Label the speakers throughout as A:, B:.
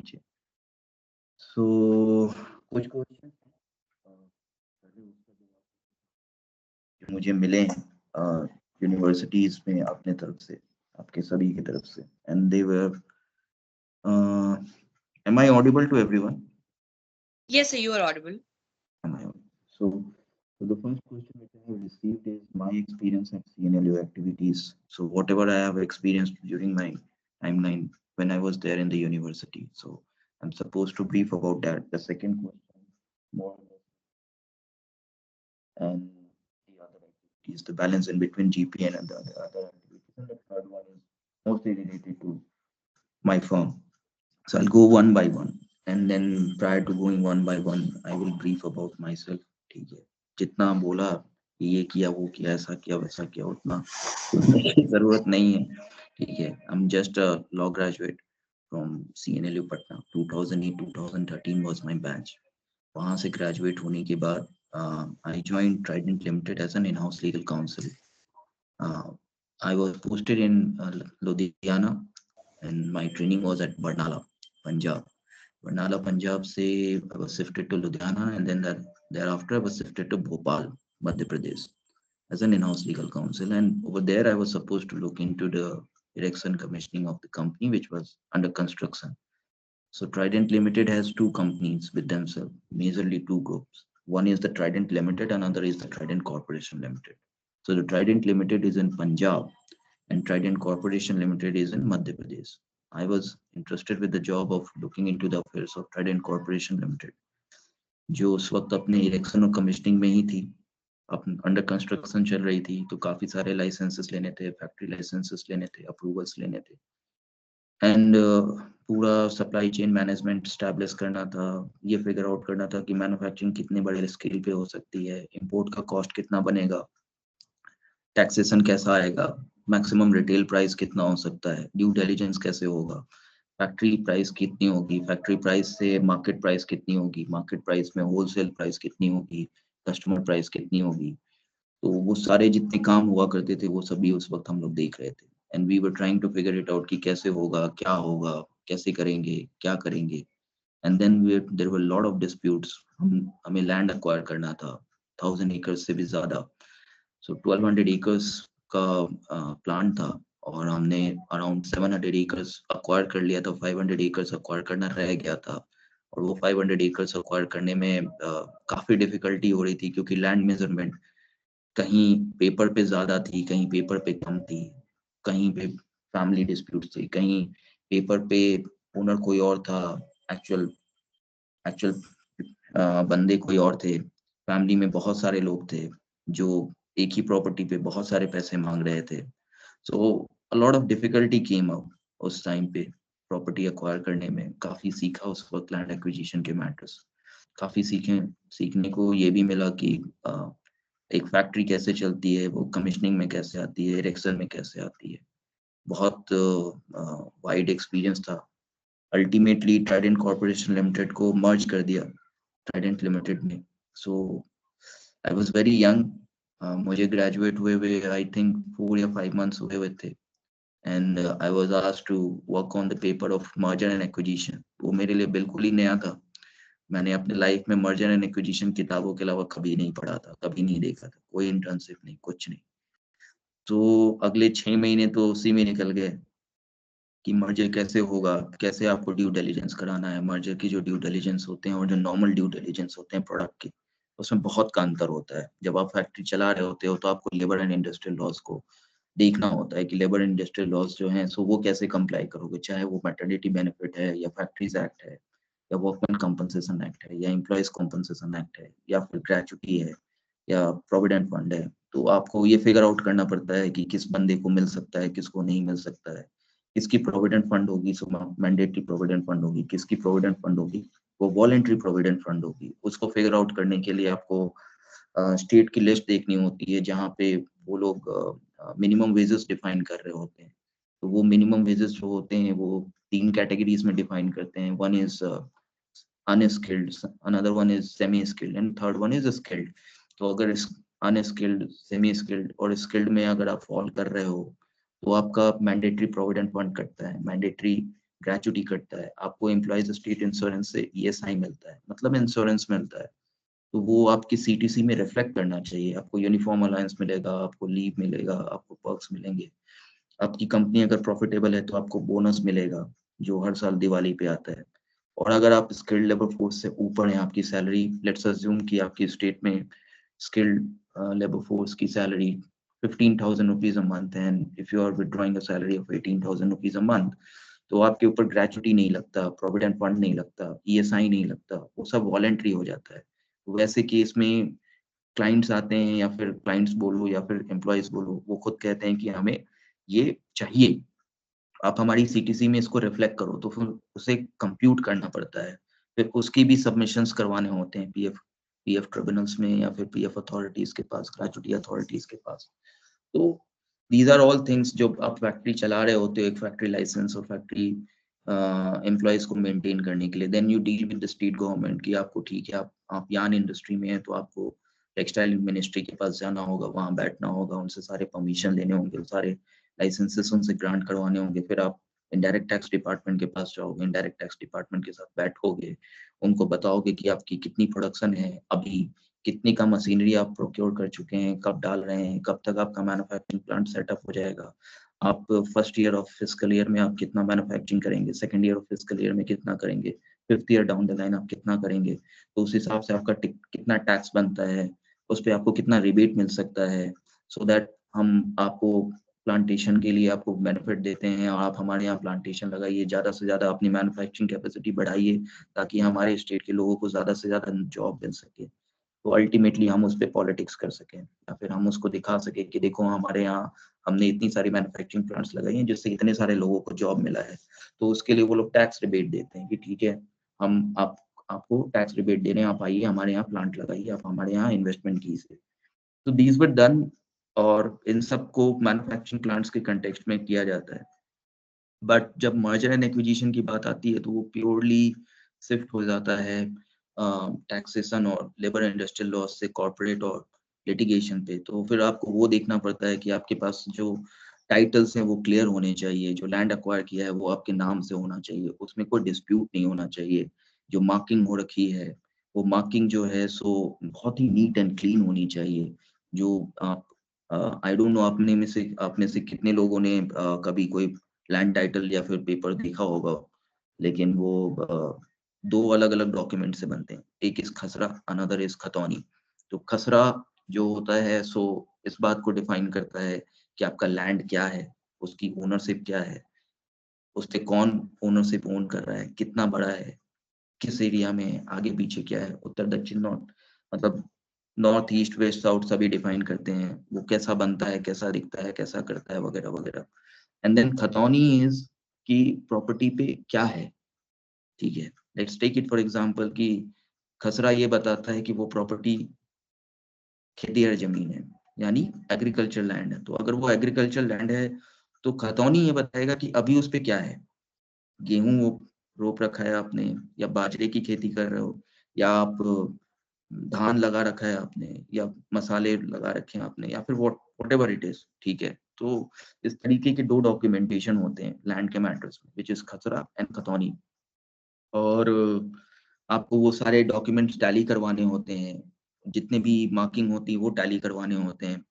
A: नीचे। सो कुछ क्वेश्चन जो मुझे मिले हैं यूनिवर्सिटीज में अपने तरफ से, आपके सभी की तरफ से, and they were am I audible to everyone?
B: Yes, sir, you are audible.
A: So the first question which I have received is my experience at CNLU activities. So whatever I have experienced during my timeline when I was there in the university. So I'm supposed to brief about that. The second question, more or less, and the other activities, the balance in between GPN and the other activities. And the third one is mostly related to my firm. So I'll go one by one. And then prior to going one by one, I will brief about myself. ठीक है, जितना बोला ये किया वो किया ऐसा किया वैसा किया उतना जरूरत नहीं है, ठीक है. I'm just a law graduate from CNLU Patna. 2008-2013 was my batch. वहाँ से graduate होने के बाद I joined Trident Limited as an in-house legal counsel. I was posted in Ludhiana and my training was at Barnala, Punjab. Barnala, Punjab se I was shifted to Ludhiana, and then thereafter I was shifted to Bhopal, Madhya Pradesh, as an in-house legal counsel. And over there I was supposed to look into the erection commissioning of the company which was under construction. So Trident Limited has two companies with themselves, majorly two groups. One is the Trident Limited, another is the Trident Corporation Limited. So the Trident Limited is in Punjab and Trident Corporation Limited is in Madhya Pradesh. I was interested with the job of looking into the affairs of Trident Corporation Limited, जो उस वक्त अपने election और commissioning में ही थी, under construction चल रही थी, तो काफी सारे लाइसेंसेस लेने थे, फैक्ट्री लाइसेंसेस लेने थे, अप्रूवल्स लेने थे, एंड पूरा सप्लाई चेन मैनेजमेंट स्टैब्लिश करना था, ये फिगर आउट करना था कि मैन्युफैक्चरिंग कितने बड़े स्केल पे हो सकती है, इंपोर्ट का कॉस्ट कितना बनेगा, टैक्सेशन कैसा आएगा, मैक्सिमम रिटेल प्राइस कितना हो सकता है, ड्यू डिलिजेंस कैसे होगा, फैक्ट्री प्राइस कितनी होगी, फैक्ट्री प्राइस से मार्केट प्राइस कितनी होगी, मार्केट प्राइस में होलसेल प्राइस कितनी होगी, कस्टमर प्राइस कितनी होगी. तो वो सारे जितने काम हुआ करते थे वो सभी उस वक्त हम लोग देख रहे थे, and we were trying to figure it out कि कैसे होगा, क्या होगा, कैसे करेंगे, क्या करेंगे. And then there were lot of disputes. हमें लैंड एक्वायर करना था 1000 एकर्स से भी ज्यादा. सो 1200 एकर्स का प्लान था और हमने अराउंड 700 एकर्स अक्वायर कर लिया था. 500 एकर्स अक्वायर करना रह गया था और वो 500 एकर्स अक्वायर करने में काफी डिफिकल्टी हो रही थी क्योंकि लैंड मेजरमेंट कहीं पेपर पे ज्यादा थी, कहीं पेपर पे कम थी, कहीं पे फैमिली डिस्प्यूट थी, कहीं पेपर पे ओनर कोई और था, एक्चुअल बंदे कोई और थे, फैमिली में बहुत सारे लोग थे जो एक ही प्रॉपर्टी पे बहुत सारे पैसे मांग रहे थे. So a lot of difficulty came up उस टाइम पे प्रॉपर्टी एक्वायर करने में. काफी सीखा उस वक्त लैंड एक्विजिशन के मैटर्स, काफी सीखने को ये भी मिला कि एक फैक्ट्री कैसे चलती है, वो कमिश्निंग में कैसे आती है, इरेक्शन में कैसे आती है. बहुत वाइड एक्सपीरियंस था. अल्टीमेटली ट्राइडेंट कॉर्पोरेशन लिमिटेड को मर्ज कर दिया ट्राइडेंट लिमिटेड में. So I was very young. मुझे ग्रेजुएट हुए आई थिंक 4 या 5 मंथ्स हुए थे, and I was asked to work on the paper of merger and acquisition. वो मेरे लिए बिल्कुल ही नया था. मैंने अपने लाइफ में मर्जर एंड एक्विजिशन किताबों के अलावा कभी नहीं पढ़ा था, कभी नहीं देखा था, कोई इंटर्नशिप नहीं, कुछ नहीं. तो अगले 6 महीने तो उसी में निकल गए कि मर्जर कैसे होगा, कैसे आपको ड्यू डिलिजेंस कराना है. मर्जर की जो ड्यू डिलिजेंस होते हैं और जो नॉर्मल ड्यू डिलिजेंस होते हैं प्रोडक्ट के, उसमें बहुत का अंतर होता है. जब आप फैक्ट्री चला रहे होते हो तो आपको लेबर एंड इंडस्ट्रियल लॉज को देखना होता है कि लेबर एंड इंडस्ट्रियल लॉज जो हैं सो वो कैसे कंप्लाई करोगे, चाहे वो मैटरनिटी बेनिफिट है या फैक्ट्रीज एक्ट है या वर्कमैन कंपनसेशन एक्ट है या एम्प्लॉयज कंपनसेशन एक्ट है या फिर ग्रेचुटी है या प्रोविडेंट फंड है. तो आपको ये फिगर आउट करना पड़ता है कि किस बंदे को मिल सकता है, किसको नहीं मिल सकता है, किसकी प्रोविडेंट फंड होगी सो मैंडेटरी प्रोविडेंट फंड होगी, किसकी प्रोविडेंट फंड होगी वो वॉलंटरी प्रोविडेंट फंड होगी. उसको फिगर आउट करने के लिए आपको स्टेट की लिस्ट देखनी होती है जहाँ पे वो लोग मिनिमम वेजेस डिफाइन कर रहे होते हैं. तो वो मिनिमम वेजेस जो होते हैं वो 3 कैटेगरीज में डिफाइन करते हैं. One is unskilled, another one is semi skilled and third one is skilled. तो अगर अनस्किल्ड, सेमी स्किल्ड और स्किल्ड में अगर आप फॉल कर रहे हो तो आपका मैंडेटरी प्रोविडेंट फंड कटता है. मैंडेटरी ग्रेचुटी कटता है, आपको एम्प्लॉयज स्टेट इंश्योरेंस से ESI मिलता है, मतलब इंश्योरेंस मिलता है, तो वो आपकी CTC में रिफ्लेक्ट करना चाहिए। आपको यूनिफॉर्म अलायंस मिलेगा, आपको लीव मिलेगा, आपको पर्क्स मिलेंगे। आपकी कंपनी अगर प्रॉफिटेबल है तो आपको बोनस मिलेगा जो हर साल दिवाली पे आता है। और अगर आप स्किल्ड लेबर फोर्स से ऊपर हैं, आपकी सैलरी, लेट्स अज्यूम कि आपकी स्टेट में स्किल्ड लेबर फोर्स की सैलरी 15,000 रुपीज अ मंथ है, if you are withdrawing a salary of 18,000 rupees a month, तो आपके ऊपर ग्रेचुटी नहीं लगता, प्रोविडेंट फंड नहीं लगता, ESI नहीं लगता, वो सब वॉलेंट्री हो जाता है। वैसे केस में क्लाइंट्स आते हैं, या फिर क्लाइंट्स बोलो या फिर एम्प्लॉयज बोलो, वो खुद कहते हैं कि हमें ये चाहिए, आप हमारी CTC में इसको रिफ्लेक्ट करो, तो फिर उसे कंप्यूट करना पड़ता है। फिर उसकी भी सबमिशंस करवाने होते हैं पीएफ ट्रिब्यूनल्स में, या फिर पीएफ अथॉरिटीज के पास, ग्रेचुटी अथॉरिटीज के पास। तो दीज आर ऑल थिंग्स, जो आप फैक्ट्री चला रहे होते हो, एक फैक्ट्री लाइसेंस और फैक्ट्री एम्प्लॉयज को मेंटेन करने के लिए, then you deal with the state government कि आपको ठीक है, आप यार्न इंडस्ट्री में है तो आपको टेक्सटाइल मिनिस्ट्री के पास जाना होगा, वहां बैठना होगा, उनसे सारे परमिशन लेने होंगे, सारे लाइसेंसेस उनसे ग्रांट करवाने होंगे। फिर आप इनडायरेक्ट टैक्स डिपार्टमेंट के पास जाओगे, इनडायरेक्ट टैक्स डिपार्टमेंट के साथ बैठोगे, उनको बताओगे कि आपकी कितनी प्रोडक्शन है अभी, कितनी का मशीनरी आप प्रोक्योर कर चुके हैं, कब डाल रहे हैं, कब तक आपका मैन्युफैक्चरिंग प्लांट सेटअप हो जाएगा, आप first year of physical year में आप कितना मैन्युफैक्चरिंग करेंगे, second year of physical year में कितना करेंगे, fifth year down the line आप कितना करेंगे, तो उस हिसाब से आपका कितना टैक्स बनता है, उस पर आपको कितना रिबेट मिल सकता है, सो दैट हम आपको प्लांटेशन के लिए आपको बेनिफिट देते हैं, और आप हमारे यहाँ प्लांटेशन लगाइए, ज़्यादा से ज़्यादा अपनी मैन्युफैक्चरिंग कैपेसिटी बढ़ाइए, ताकि हमारे स्टेट के लोगों को ज़्यादा से ज़्यादा जॉब मिल सके। तो अल्टीमेटली हम उस पर पॉलिटिक्स कर सकें, या फिर हम उसको दिखा सके कि देखो हमारे यहाँ हमने इतनी सारी मैन्युफैक्चरिंग प्लांट्स लगाई हैं जिससे इतने सारे लोगों को जॉब मिला है। तो उसके लिए वो लोग टैक्स रिबेट देते हैं कि ठीक है, हम आपको टैक्स रिबेट दे रहे हैं, आप आइए हमारे यहाँ प्लांट लगाइए, आप हमारे यहाँ इन्वेस्टमेंट कीजिए। तो दीज वर डन, और इन सबको मैन्युफैक्चरिंग प्लांट्स के कंटेक्स्ट में किया जाता है। बट जब मर्जर एंड एक्विजिशन की बात आती है तो वो प्योरली शिफ्ट हो जाता है टैक्सेशन और लेबर इंडस्ट्रियल लॉ से कॉर्पोरेट और लिटिगेशन पे। तो फिर आपको वो देखना पड़ता है कि आपके पास जो टाइटल्स हैं वो क्लियर होने चाहिए, जो लैंड अक्वायर किया है वो आपके नाम से होना चाहिए, उसमें कोई डिस्प्यूट नहीं होना चाहिए, जो मार्किंग हो रखी है वो मार्किंग जो है सो बहुत ही नीट एंड क्लीन होनी चाहिए। जो आप आई डोंट नो आप में से कितने लोगों ने कभी कोई लैंड टाइटल या फिर पेपर देखा होगा, लेकिन वो दो अलग अलग डॉक्यूमेंट से बनते हैं, एक इस खसरा, अनदर इस खतौनी। तो खसरा जो होता है सो इस बात को डिफाइन करता है कि आपका लैंड क्या है, उसकी ओनरशिप क्या है, उस पे कौन ओनरशिप ओन कर रहा है, कितना बड़ा है, किस एरिया में है, आगे पीछे क्या है, उत्तर दक्षिण नॉर्थ, मतलब नॉर्थ ईस्ट वेस्ट साउथ सभी डिफाइन करते हैं, वो कैसा बनता है, कैसा दिखता है, कैसा करता है, वगैरह वगैरह। एंड देन खतौनी इज कि प्रॉपर्टी पे क्या है, ठीक है। Let's take it for example कि खसरा ये बताता है कि वो प्रॉपर्टी खेतिहर जमीन है, यानी एग्रीकल्चर लैंड है। तो अगर वो एग्रीकल्चर लैंड है तो खतौनी ये बताएगा कि अभी उस पे क्या है, गेहूं वो रोप रखा है आपने, या बाजरे की खेती कर रहे हो, या आप धान लगा रखा है आपने, या मसाले लगा रखे हैं आपने, या फिर वॉट एवर इट इज, ठीक है। तो इस तरीके के दो डॉक्यूमेंटेशन होते हैं लैंड के मैटर्स में, विच इज खसरा एंड खतौनी। और आपको वो सारे डॉक्यूमेंट्स टैली करवाने होते हैं, जितने भी मार्किंग होती है वो टैली करवाने होते हैं,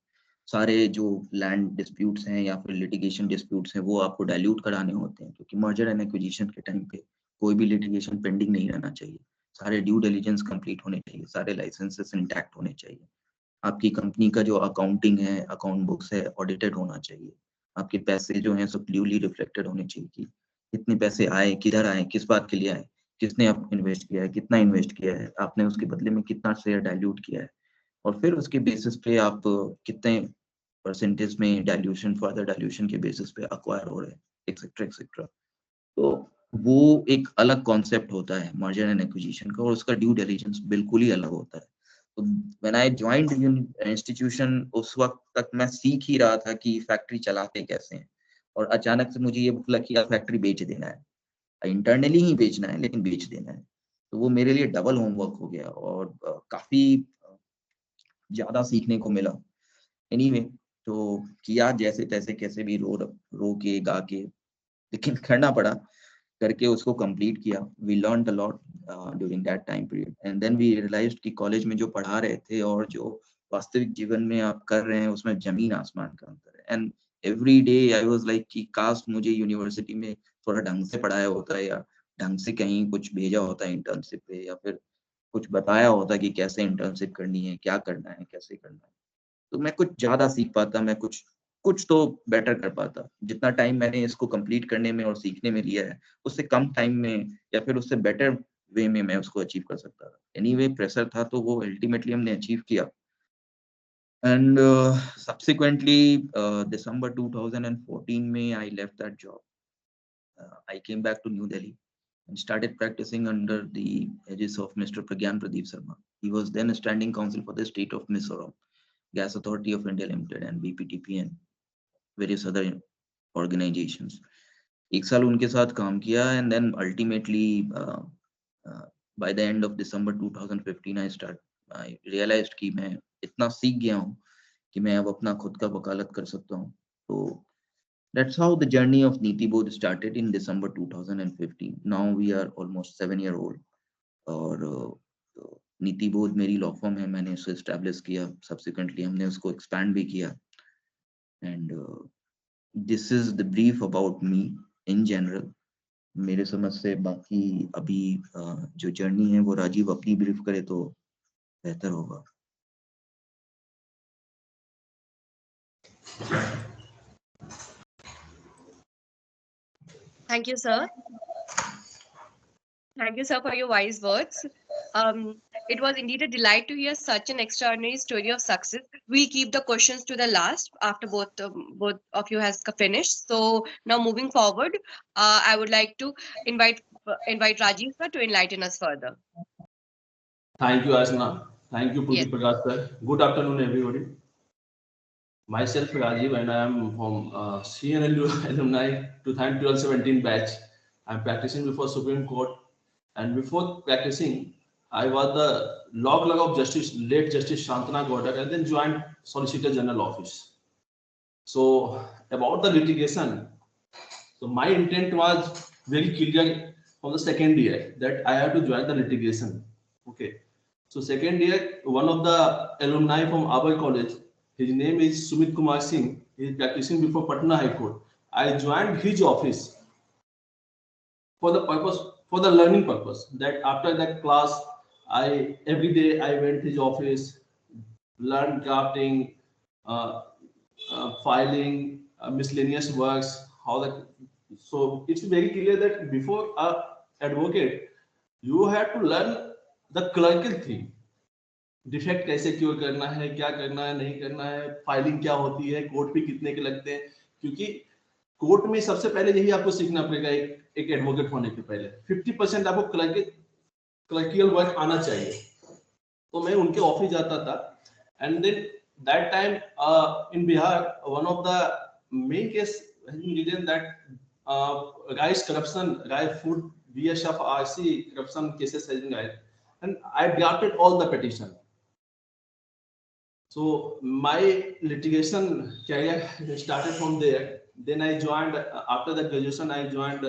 A: सारे जो लैंड डिस्प्यूट्स हैं या फिर लिटिगेशन डिस्प्यूट्स हैं वो आपको डाइल्यूट कराने होते हैं, क्योंकि मर्जर एंड एक्विजिशन के टाइम पे कोई भी लिटिगेशन पेंडिंग नहीं रहना चाहिए, सारे ड्यू डिलिजेंस कंप्लीट होने चाहिए, सारे लाइसेंसेस इंटैक्ट होने चाहिए, आपकी कंपनी का जो अकाउंटिंग है, अकाउंट बुक्स है, ऑडिटेड होना चाहिए, आपके पैसे जो हैं सब ड्यूली रिफ्लेक्टेड होने चाहिए कि कितने पैसे आए, किधर आए, किस बात के लिए आए, किसने आप इन्वेस्ट किया है, कितना इन्वेस्ट किया है आपने, उसके बदले में कितना शेयर डाइल्यूट किया है, और फिर उसके बेसिस पे आप कितने परसेंटेज में डाइल्यूशन, फर्दर डाइल्यूशन के बेसिस पे अक्वायर हो रहे हैं, एक्सेट्रा एक्सेट्रा। तो वो एक अलग कॉन्सेप्ट होता है मर्जर एंड एक्विजिशन का, और उसका ड्यू डिलिजेंस बिल्कुल ही अलग होता है। तो व्हेन आई जॉइंड इंस्टीट्यूशन, उस वक्त तक मैं सीख ही रहा था कि फैक्ट्री चलाते कैसे हैं, और अचानक से मुझे ये लगा कि यार फैक्ट्री बेच देना है, इंटरनली ही बेचना है लेकिन बेच देना है। तो वो मेरे लिए डबल होमवर्क हो गया, और काफी ज्यादा सीखने को मिला। एनीवे, तो किया जैसे तैसे, कैसे भी रो रो के गा के, लेकिन करना पड़ा। करके उसको कंप्लीट किया. We learned a lot during that time period, and then we realised कि कॉलेज में जो पढ़ा रहे थे और जो वास्तविक जीवन में आप कर रहे हैं उसमें जमीन आसमान का अंतर है. And every day I was like कि काश मुझे यूनिवर्सिटी में थोड़ा ढंग से पढ़ाया होता है, या ढंग से कहीं कुछ भेजा होता है इंटर्नशिप पे, या फिर कुछ बताया होता कि कैसे इंटर्नशिप करनी है, क्या करना है, कैसे करना है. तो मैं कुछ ज़्यादा सीख पाता, मैं कुछ कुछ तो बेटर कर पाता. जितना टाइम मैंने इसको कंप्लीट करने में और सीखने में लिया है, उससे कम टाइम में या फिर उससे बेटर वे में मैं उसको अचीव कर सकता था. एनीवे प्रेशर था तो वो अल्टीमेटली हमने अचीव किया. एंड सब्सिक्वेंटली दिसंबर 2014 में I left that job. I came back to New Delhi and started practicing under the aegis of Mr. Pragyan Pradeep Sharma. He was then a standing counsel for the state of Mizoram, Gas Authority of India Limited and BPTP and various other organizations. एक साल उनके साथ काम किया and then ultimately by the end of December 2015 I realized कि मैं इतना सीख गया हूँ कि मैं अब अपना खुद का वकालत कर सकता हूँ. तो that's how the journey of Niti Bodh started in December 2015. Now we are almost 7 year old. और नीति बोध मेरी लॉ फर्म है, मैंने उसे एस्टैब्लिश किया. सब्सिक्वेंटली हमने उसको एक्सपैंड भी किया. And this is the brief about me in general. मेरे समझ से बाकी अभी जो जर्नी है वो राजीव अपनी ब्रीफ करे तो बेहतर होगा.
B: Thank you, sir. Thank you, sir, for your wise words. It was indeed a delight to hear such an extraordinary story of success. We'll keep the questions to the last after both of you has finished. So now moving forward, I would like to invite Rajiv sir to enlighten us further.
C: Thank you, Asna. Thank you, Purti
B: Yes.
C: Prakash sir. Good afternoon, everybody. Myself, Rajiv, and I am from CNLU alumni 2012-17 batch. I'm practicing before Supreme Court, and before practicing, I was the law clerk of Justice, late Justice Shantana Godak, and then joined Solicitor General Office. So about the litigation, so my intent was very clear from the second year that I have to join the litigation. Okay. So second year, one of the alumni from our college, his name is Sumit Kumar Singh. He is practicing before Patna High Court. I joined his office for the purpose, for the learning purpose. That after that class, I every day I went his office, learned drafting, filing, miscellaneous works. How that. So it's very clear that before a advocate, you have to learn the clerical thing. Defect कैसे cure करना है, क्या करना है, नहीं करना है, filing क्या होती है, कोर्ट पे कितने के लगते हैं. क्योंकि कोर्ट में सबसे पहले यही आपको सीखना पड़ेगा एक एडवोकेट होने के पहले. 50% आपको क्लर्कियल वर्क आना चाहिए. तो मैं उनके ऑफिस जाता था. And then that time in Bihar one of the main case reason that rice corruption, rice food BSF RC corruption cases has been raised, and I drafted all the petition. So my litigation career started from there. Then I joined, after the graduation, I joined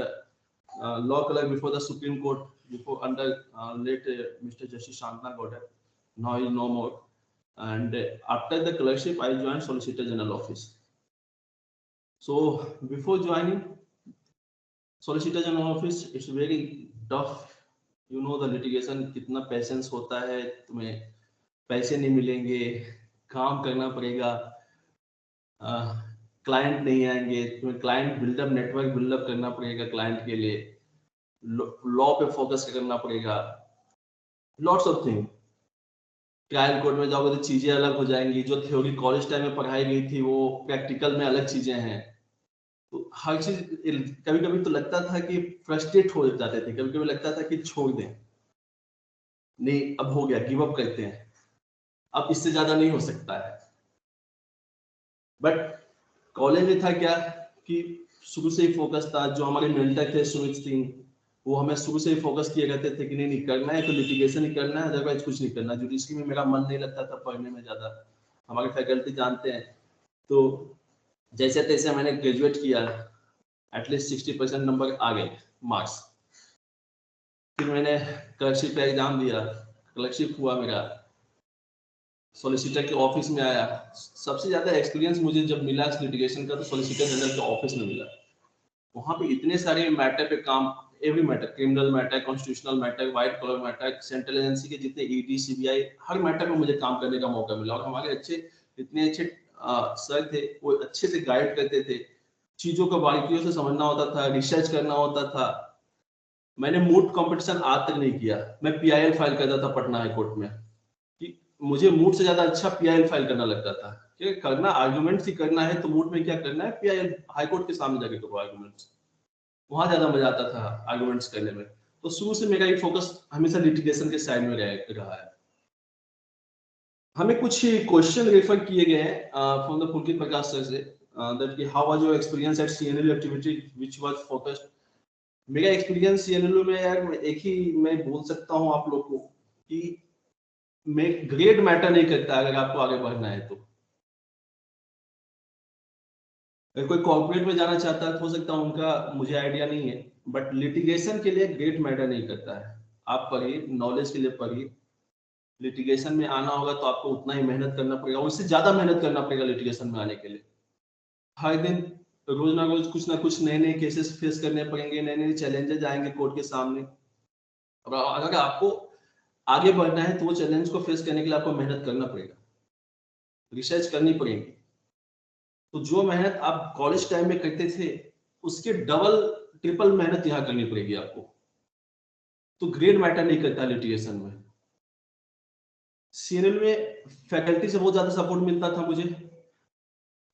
C: law clerk before the Supreme Court, before under late Mr. Justice Shantana Godak. Now he is no more. And after the clerkship, I joined Solicitor General Office. So before joining Solicitor General Office, it's very tough. You know the litigation, कितना patience होता है, तुम्हें पैसे नहीं मिलेंगे, काम करना पड़ेगा, क्लाइंट नहीं आएंगे, तुम्हें क्लाइंट बिल्डअप, नेटवर्क बिल्डअप करना पड़ेगा क्लाइंट के लिए, लॉ पे फोकस करना पड़ेगा, lots of thing. Trial court में जाओगे तो चीजें अलग हो जाएंगी. जो थ्योरी कॉलेज टाइम में पढ़ाई गई थी वो प्रैक्टिकल में अलग चीजें हैं. तो हर चीज कभी कभी तो लगता था कि फ्रस्ट्रेट हो जाते थे, कभी कभी लगता था कि छोड़ दें, नहीं अब हो गया, गिव अप करते हैं, अब इससे ज्यादा नहीं हो सकता है. बट कॉलेज में था क्या कि शुरू से ही फोकस था. जो हमारे मेंटर थे सुमित सिंह, वो हमें शुरू से ही फोकस किए रहते थे कि नहीं करना है तो लिटिगेशन ही करना है, अदरवाइज कुछ नहीं करना. जुडिशरी में मेरा मन नहीं लगता था पढ़ने में ज्यादा, हमारे फैकल्टी जानते हैं. तो जैसे तैसे मैंने ग्रेजुएट किया, एटलीस्ट 60% नंबर आ गए. मार्क्स। फिर मैंने क्लर्कशिप का एग्जाम दिया, क्लर्कशिप हुआ मेरा, सॉलिसिटर के ऑफिस में आया। सबसे ज्यादा एक्सपीरियंस मुझे जब मिला लिटिगेशन का तो सॉलिसिटर जनरल के ऑफिस में मिला। वहां पे इतने सारे मैटर पे काम, every matter, criminal matter, constitutional matter, white collar matter, central agency के जितने ईडी सीबीआई, हर मैटर में मुझे काम करने का मौका मिला। और हमारे इतने अच्छे सर थे, वो अच्छे से गाइड करते थे, चीजों को बारीकियों से समझना होता था, रिसर्च करना होता था। मैंने मूट कंपटीशन आज तक नहीं किया। मैं पीआईएल फाइल करता था पटना हाई कोर्ट में, कि मुझे मूट से ज्यादा अच्छा पीआईएल फाइल करना लगता था। कि करना आर्गुमेंट्स ही करना है तो मूट में क्या करना है, पीआईएल हाई कोर्ट के सामने जाके करो आर्गुमेंट्स, वहां ज्यादा मजा आता था आर्गुमेंट्स करने में। तो शुरू से मेरा ये फोकस हमेशा लिटिगेशन के साइड में रहा है। हमें कुछ क्वेश्चन रेफर किए गए हैं from the Pulkit Prakash sir से, that how was your experience at CNLU activity which was focused. मेरा एक्सपीरियंस सीएनएलयू में यार एक ही मैं बोल सकता हूं आप लोग को कि मैं ग्रेड मैटर नहीं करता अगर आपको आगे बढ़ना है तो। अगर कोई कॉर्पोरेट में जाना चाहता है तो हो सकता है उनका मुझे आइडिया नहीं है, बट लिटिगेशन के लिए ग्रेड मैटर नहीं करता है। आप पढ़िए, नॉलेज के लिए पढ़िए। लिटिगेशन में आना होगा तो आपको उतना ही मेहनत करना पड़ेगा, उससे ज्यादा मेहनत करना पड़ेगा लिटिगेशन में आने के लिए। हर दिन रोज ना रोज कुछ ना कुछ नए नए केसेस फेस करने पड़ेंगे, नए नए चैलेंजेस आएंगे कोर्ट के सामने। और अगर आपको आगे बढ़ना है तो वो चैलेंज को फेस करने के लिए आपको मेहनत करना पड़ेगा, रिसर्च करनी पड़ेगी। तो जो मेहनत आप कॉलेज टाइम में करते थे उसके डबल ट्रिपल मेहनत यहाँ करनी पड़ेगी आपको। तो ग्रेड मैटर नहीं करता लिटिगेशन में। सीएनएल में फैकल्टी से बहुत ज्यादा सपोर्ट मिलता था मुझे,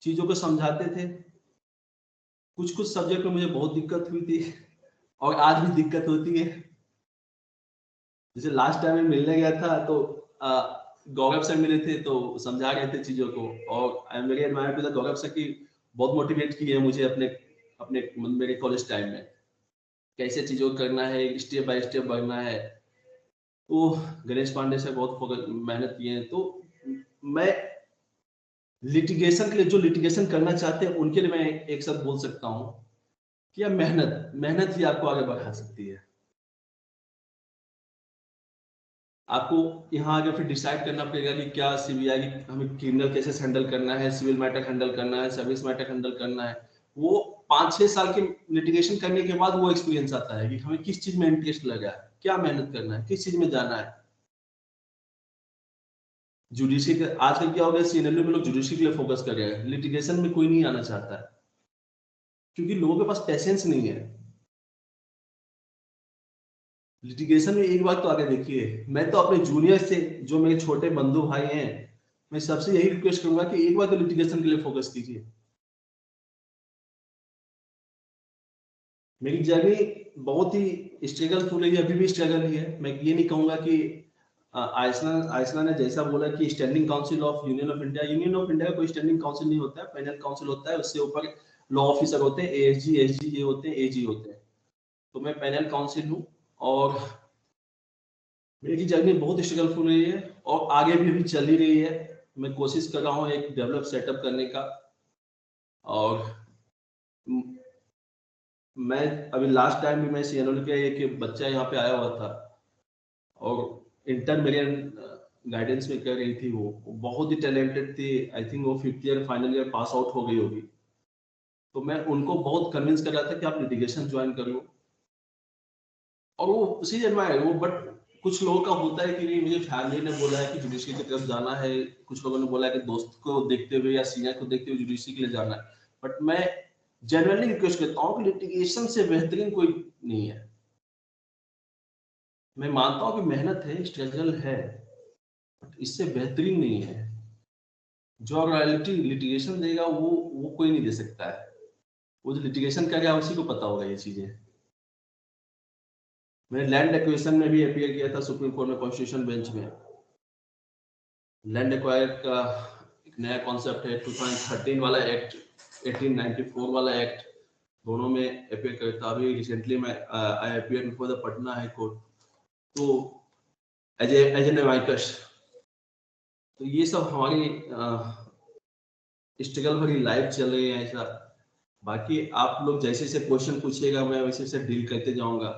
C: चीजों को समझाते थे। कुछ कुछ सब्जेक्ट में मुझे बहुत दिक्कत हुई थी और आज भी दिक्कत होती है। जैसे लास्ट टाइम में मिलने गया था तो गौरव सर मिले थे तो समझा रहे थे चीजों को, और I am very admire to the Gaurav sir की बहुत मोटिवेट किए मुझे अपने अपने मेरे कॉलेज टाइम में, कैसे चीजों को करना है, स्टेप बाय स्टेप बढ़ना है। तो गणेश पांडे से बहुत मेहनत किए हैं। तो मैं लिटिगेशन के लिए, जो लिटिगेशन करना चाहते हैं उनके लिए मैं एक शब्द बोल सकता हूँ कि मेहनत ही आपको आगे बढ़ा सकती है। आपको यहाँ आगे फिर डिसाइड करना पड़ेगा कि क्या सीबीआई हमें क्रिमिनल केसेस हैंडल करना है, सिविल मैटर हैंडल करना है, सर्विस मैटर हैंडल करना है। वो 5-6 साल के लिटिगेशन करने के बाद वो एक्सपीरियंस आता है कि हमें किस चीज में इंटरेस्ट लगा है, क्या मेहनत करना है, किस चीज में जाना है। जुडिशरी आजकल क्या हो गया, सीएनएलयू में लोग जुडिशरी के लिए फोकस कर रहे हैं, लिटिगेशन में कोई नहीं आना चाहता है क्योंकि लोगों के पास पेशेंस नहीं है। लिटिगेशन में एक बात तो आगे देखिए, मैं तो अपने जूनियर से, जो मेरे छोटे बंधु भाई हैं, मैं सबसे यही रिक्वेस्ट करूंगा कि एक बार तो लिटिगेशन के लिए फोकस कीजिए। मेरी जर्नी बहुत ही स्ट्रगल फुल है, अभी भी स्ट्रगल ही है। मैं ये नहीं कहूंगा कि आइसना ने जैसा बोला कि standing council of union of India का कोई स्टैंडिंग काउंसिल नहीं होता है, पैनल काउंसिल होता है, उससे ऊपर लॉ ऑफिसर होते हैं, एएसजी, एसजी ये होते हैं, एजी होते हैं। तो मैं पैनल काउंसिल हूँ और मेरी जर्नी बहुत स्ट्रगल फुल रही है और आगे भी अभी चल ही रही है। मैं कोशिश कर रहा हूँ एक डेवलप सेटअप करने का। और मैं अभी लास्ट टाइम भी मैं सीएनएल का एक बच्चा यहाँ पे आया हुआ था और इंटरमीडिएट गाइडेंस में कर रही थी। वो बहुत ही टैलेंटेड थी, आई थिंक वो 5th year final year pass out हो गई होगी। तो मैं उनको बहुत कन्विंस कर रहा था कि आप लिटिगेशन ज्वाइन कर लो, और वो उसी एडमायर वो। बट कुछ लोगों का होता है कि नहीं, मुझे फैमिली ने बोला है कि जुडिशरी की तरफ जाना है, कुछ लोगों ने बोला है कि दोस्त को देखते हुए या सीनियर को देखते हुए जुडिशरी के लिए जाना है। बट मैं जेन्युइनली रिक्वेस्ट करता हूँ कि लिटिगेशन से बेहतरीन कोई नहीं है। मैं मानता हूँ कि मेहनत है, स्ट्रगल है, बट इससे बेहतरीन नहीं है। जो रॉयल्टी लिटिगेशन देगा वो कोई नहीं दे सकता है। वो जो लिटिगेशन करेगा उसी को पता होगा ये चीजें। मैंने लैंड एक्विजिशन में भी अपीयर किया था सुप्रीम कोर्ट में, कॉन्स्टिट्यूशन बेंच में। लैंड एक्वायर का एक नया कॉन्सेप्ट है, 2013 वाला एक्ट, 1894 वाला एक्ट, दोनों में अपीयर करता। अभी रिसेंटली मैं I appear before the Patna high court, तो एज एन एवाइकस। तो ये सब हमारी स्ट्रगल भरी लाइफ चल रही है ऐसा। बाकी आप लोग जैसे जैसे क्वेश्चन पूछिएगा मैं वैसे वैसे डील करते जाऊंगा,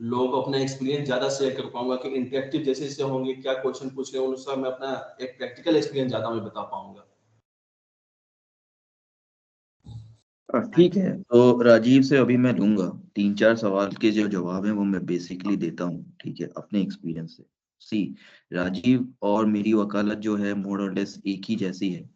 C: लोगों को अपना एक्सपीरियंस ज्यादा शेयर कर पाऊंगा कि इंटरेक्टिव जैसे जैसे होंगे, क्या क्वेश्चन पूछ रहे हैं उस मैं अपना एक प्रैक्टिकल एक्सपीरियंस ज्यादा मैं बता पाऊंगा।
A: ठीक है, तो राजीव से अभी मैं लूंगा 3-4 सवाल के जो जवाब हैं वो मैं बेसिकली देता हूँ, ठीक है, अपने एक्सपीरियंस से। सी, राजीव और मेरी वकालत जो है मोर और लेस एक ही जैसी है,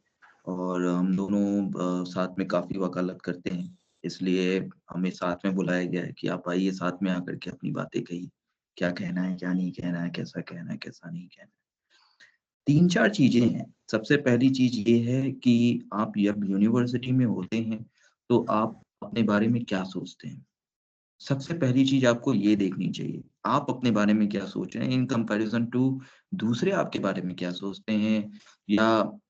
A: और हम दोनों साथ में काफी वकालत करते हैं, इसलिए हमें साथ में बुलाया गया है कि आप आइए साथ में आकर के अपनी बातें कहिए, क्या कहना है क्या नहीं कहना है, कैसा कहना है कैसा नहीं कहना है। 3-4 चीजें हैं। सबसे पहली चीज ये है कि आप जब यूनिवर्सिटी में होते हैं तो आप अपने बारे में क्या सोचते हैं। सबसे पहली चीज आपको ये देखनी चाहिए, आप अपने बारे में क्या सोच रहे हैं इन कंपैरिजन टू दूसरे आपके बारे में क्या सोचते हैं, या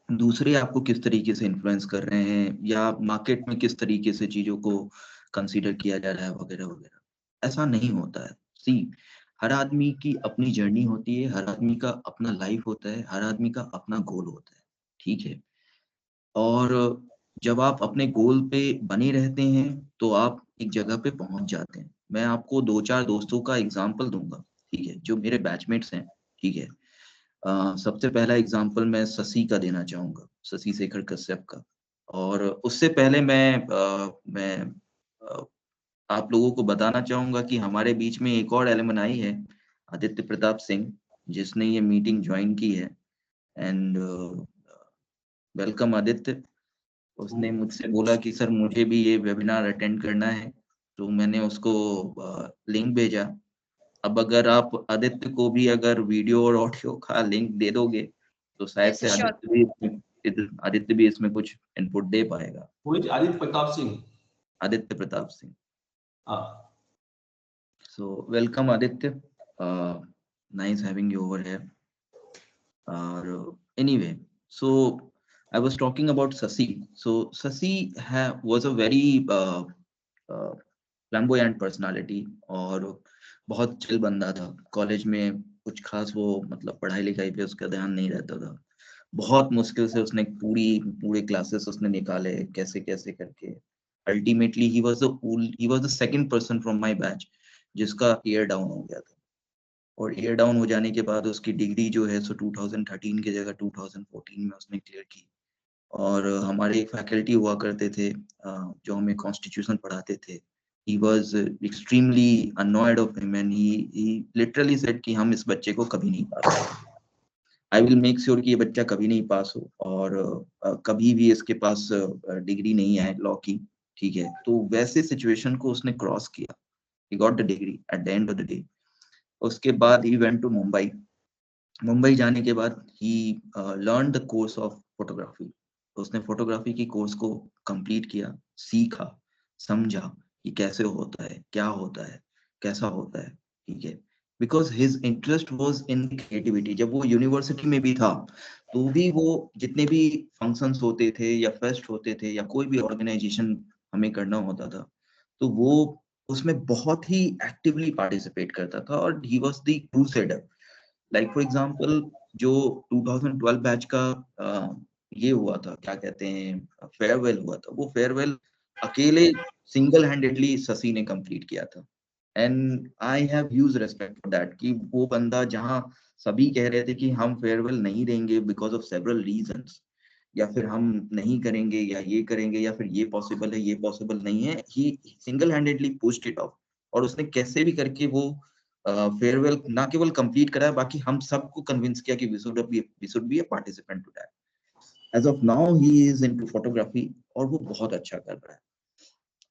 A: दूसरे आपको किस तरीके से इन्फ्लुएंस कर रहे हैं, या मार्केट में किस तरीके से चीजों को कंसीडर किया जा रहा है वगैरह वगैरह। ऐसा नहीं होता है। सी, हर आदमी की अपनी जर्नी होती है, हर आदमी का अपना लाइफ होता है, हर आदमी का अपना गोल होता है, ठीक है। और जब आप अपने गोल पे बने रहते हैं तो आप एक जगह पे पहुंच जाते हैं। मैं आपको 2-4 दोस्तों का एग्जांपल दूंगा, ठीक है, जो मेरे बैचमेट्स हैं, ठीक है। सबसे पहला एग्जांपल मैं शशि का देना चाहूंगा, शशि शेखर कश्यप का। और उससे पहले मैं आप लोगों को बताना चाहूंगा कि हमारे बीच में एक और एलुमनाई है, आदित्य प्रताप सिंह, जिसने ये मीटिंग ज्वाइन की है। And welcome Aditya. उसने मुझसे बोला कि सर मुझे भी ये वेबिनार अटेंड करना है, तो मैंने उसको लिंक भेजा। अब अगर आप आदित्य को भी अगर वीडियो और ऑडियो का लिंक दे दोगे तो शायद
B: Yes,
A: से
B: sure.
A: आदित्य भी इसमें कुछ इनपुट दे पाएगा।
C: आदित्य प्रताप सिंह।
A: आदित्य प्रताप सिंह।
C: हाँ,
A: So welcome Aditya. Nice having you over here. Anyway, so I was talking about Sasi. So Sasi was a very uh, flamboyant personality और बहुत चिल बंदा था। कॉलेज में कुछ खास वो मतलब पढ़ाई लिखाई पे उसका ध्यान नहीं रहता था। बहुत मुश्किल से उसने पूरे क्लासेस उसने निकाले कैसे कैसे करके। Ultimately he was the second person from my batch जिसका ईयर डाउन हो गया था। और ईयर डाउन हो जाने के बाद उसकी डिग्री जो है सो 2013 की जगह 2014 में उसने क्लियर की। और हमारे एक फैकल्टी हुआ करते थे जो हमें कॉन्स्टिट्यूशन पढ़ाते थे। He was extremely annoyed of him and he literally said कि हम इस बच्चे को कभी नहीं पास करेंगे। आई विल मेक श्योर कि ये बच्चा कभी नहीं पास हो, और कभी भी इसके पास डिग्री नहीं आए लॉ की, ठीक है। तो वैसे सिचुएशन को उसने क्रॉस किया। He got the degree at the end of the day. उसके बाद he went to Mumbai. Mumbai जाने के बाद he learn the course of photography. उसने फोटोग्राफी की कोर्स को कंप्लीट किया, सीखा, समझा कि कैसे होता है, क्या होता है, कैसा होता है, ठीक है। Because his interest was in creativity. जब वो यूनिवर्सिटी में भी था तो भी वो जितने भी फंक्शंस होते थे या फेस्ट होते थे या कोई भी ऑर्गेनाइजेशन हमें करना होता था तो वो उसमें बहुत ही एक्टिवली पार्टिसिपेट करता था। और he was the crusader. Like for example, जो 2012 बैच का ये हुआ था, क्या कहते हैं, फेयरवेल हुआ था, वो फेयरवेल अकेले सिंगल हैंडेडली शशि ने कंप्लीट किया था। And I have huge respect for that कि वो बंदा जहां सभी कह रहे थे कि हम फेयरवेल नहीं देंगे बिकॉज ऑफ सेवरल रीजंस, या फिर हम नहीं करेंगे या ये करेंगे या फिर ये पॉसिबल है ये पॉसिबल नहीं है, he single handedly pushed it off. और उसने कैसे भी करके वो फेयरवेल ना केवल कंप्लीट कराया, बाकी हम सबको कन्विंस किया कि we should be a participant to that. As of now he is into photography और वो बहुत अच्छा कर रहा है।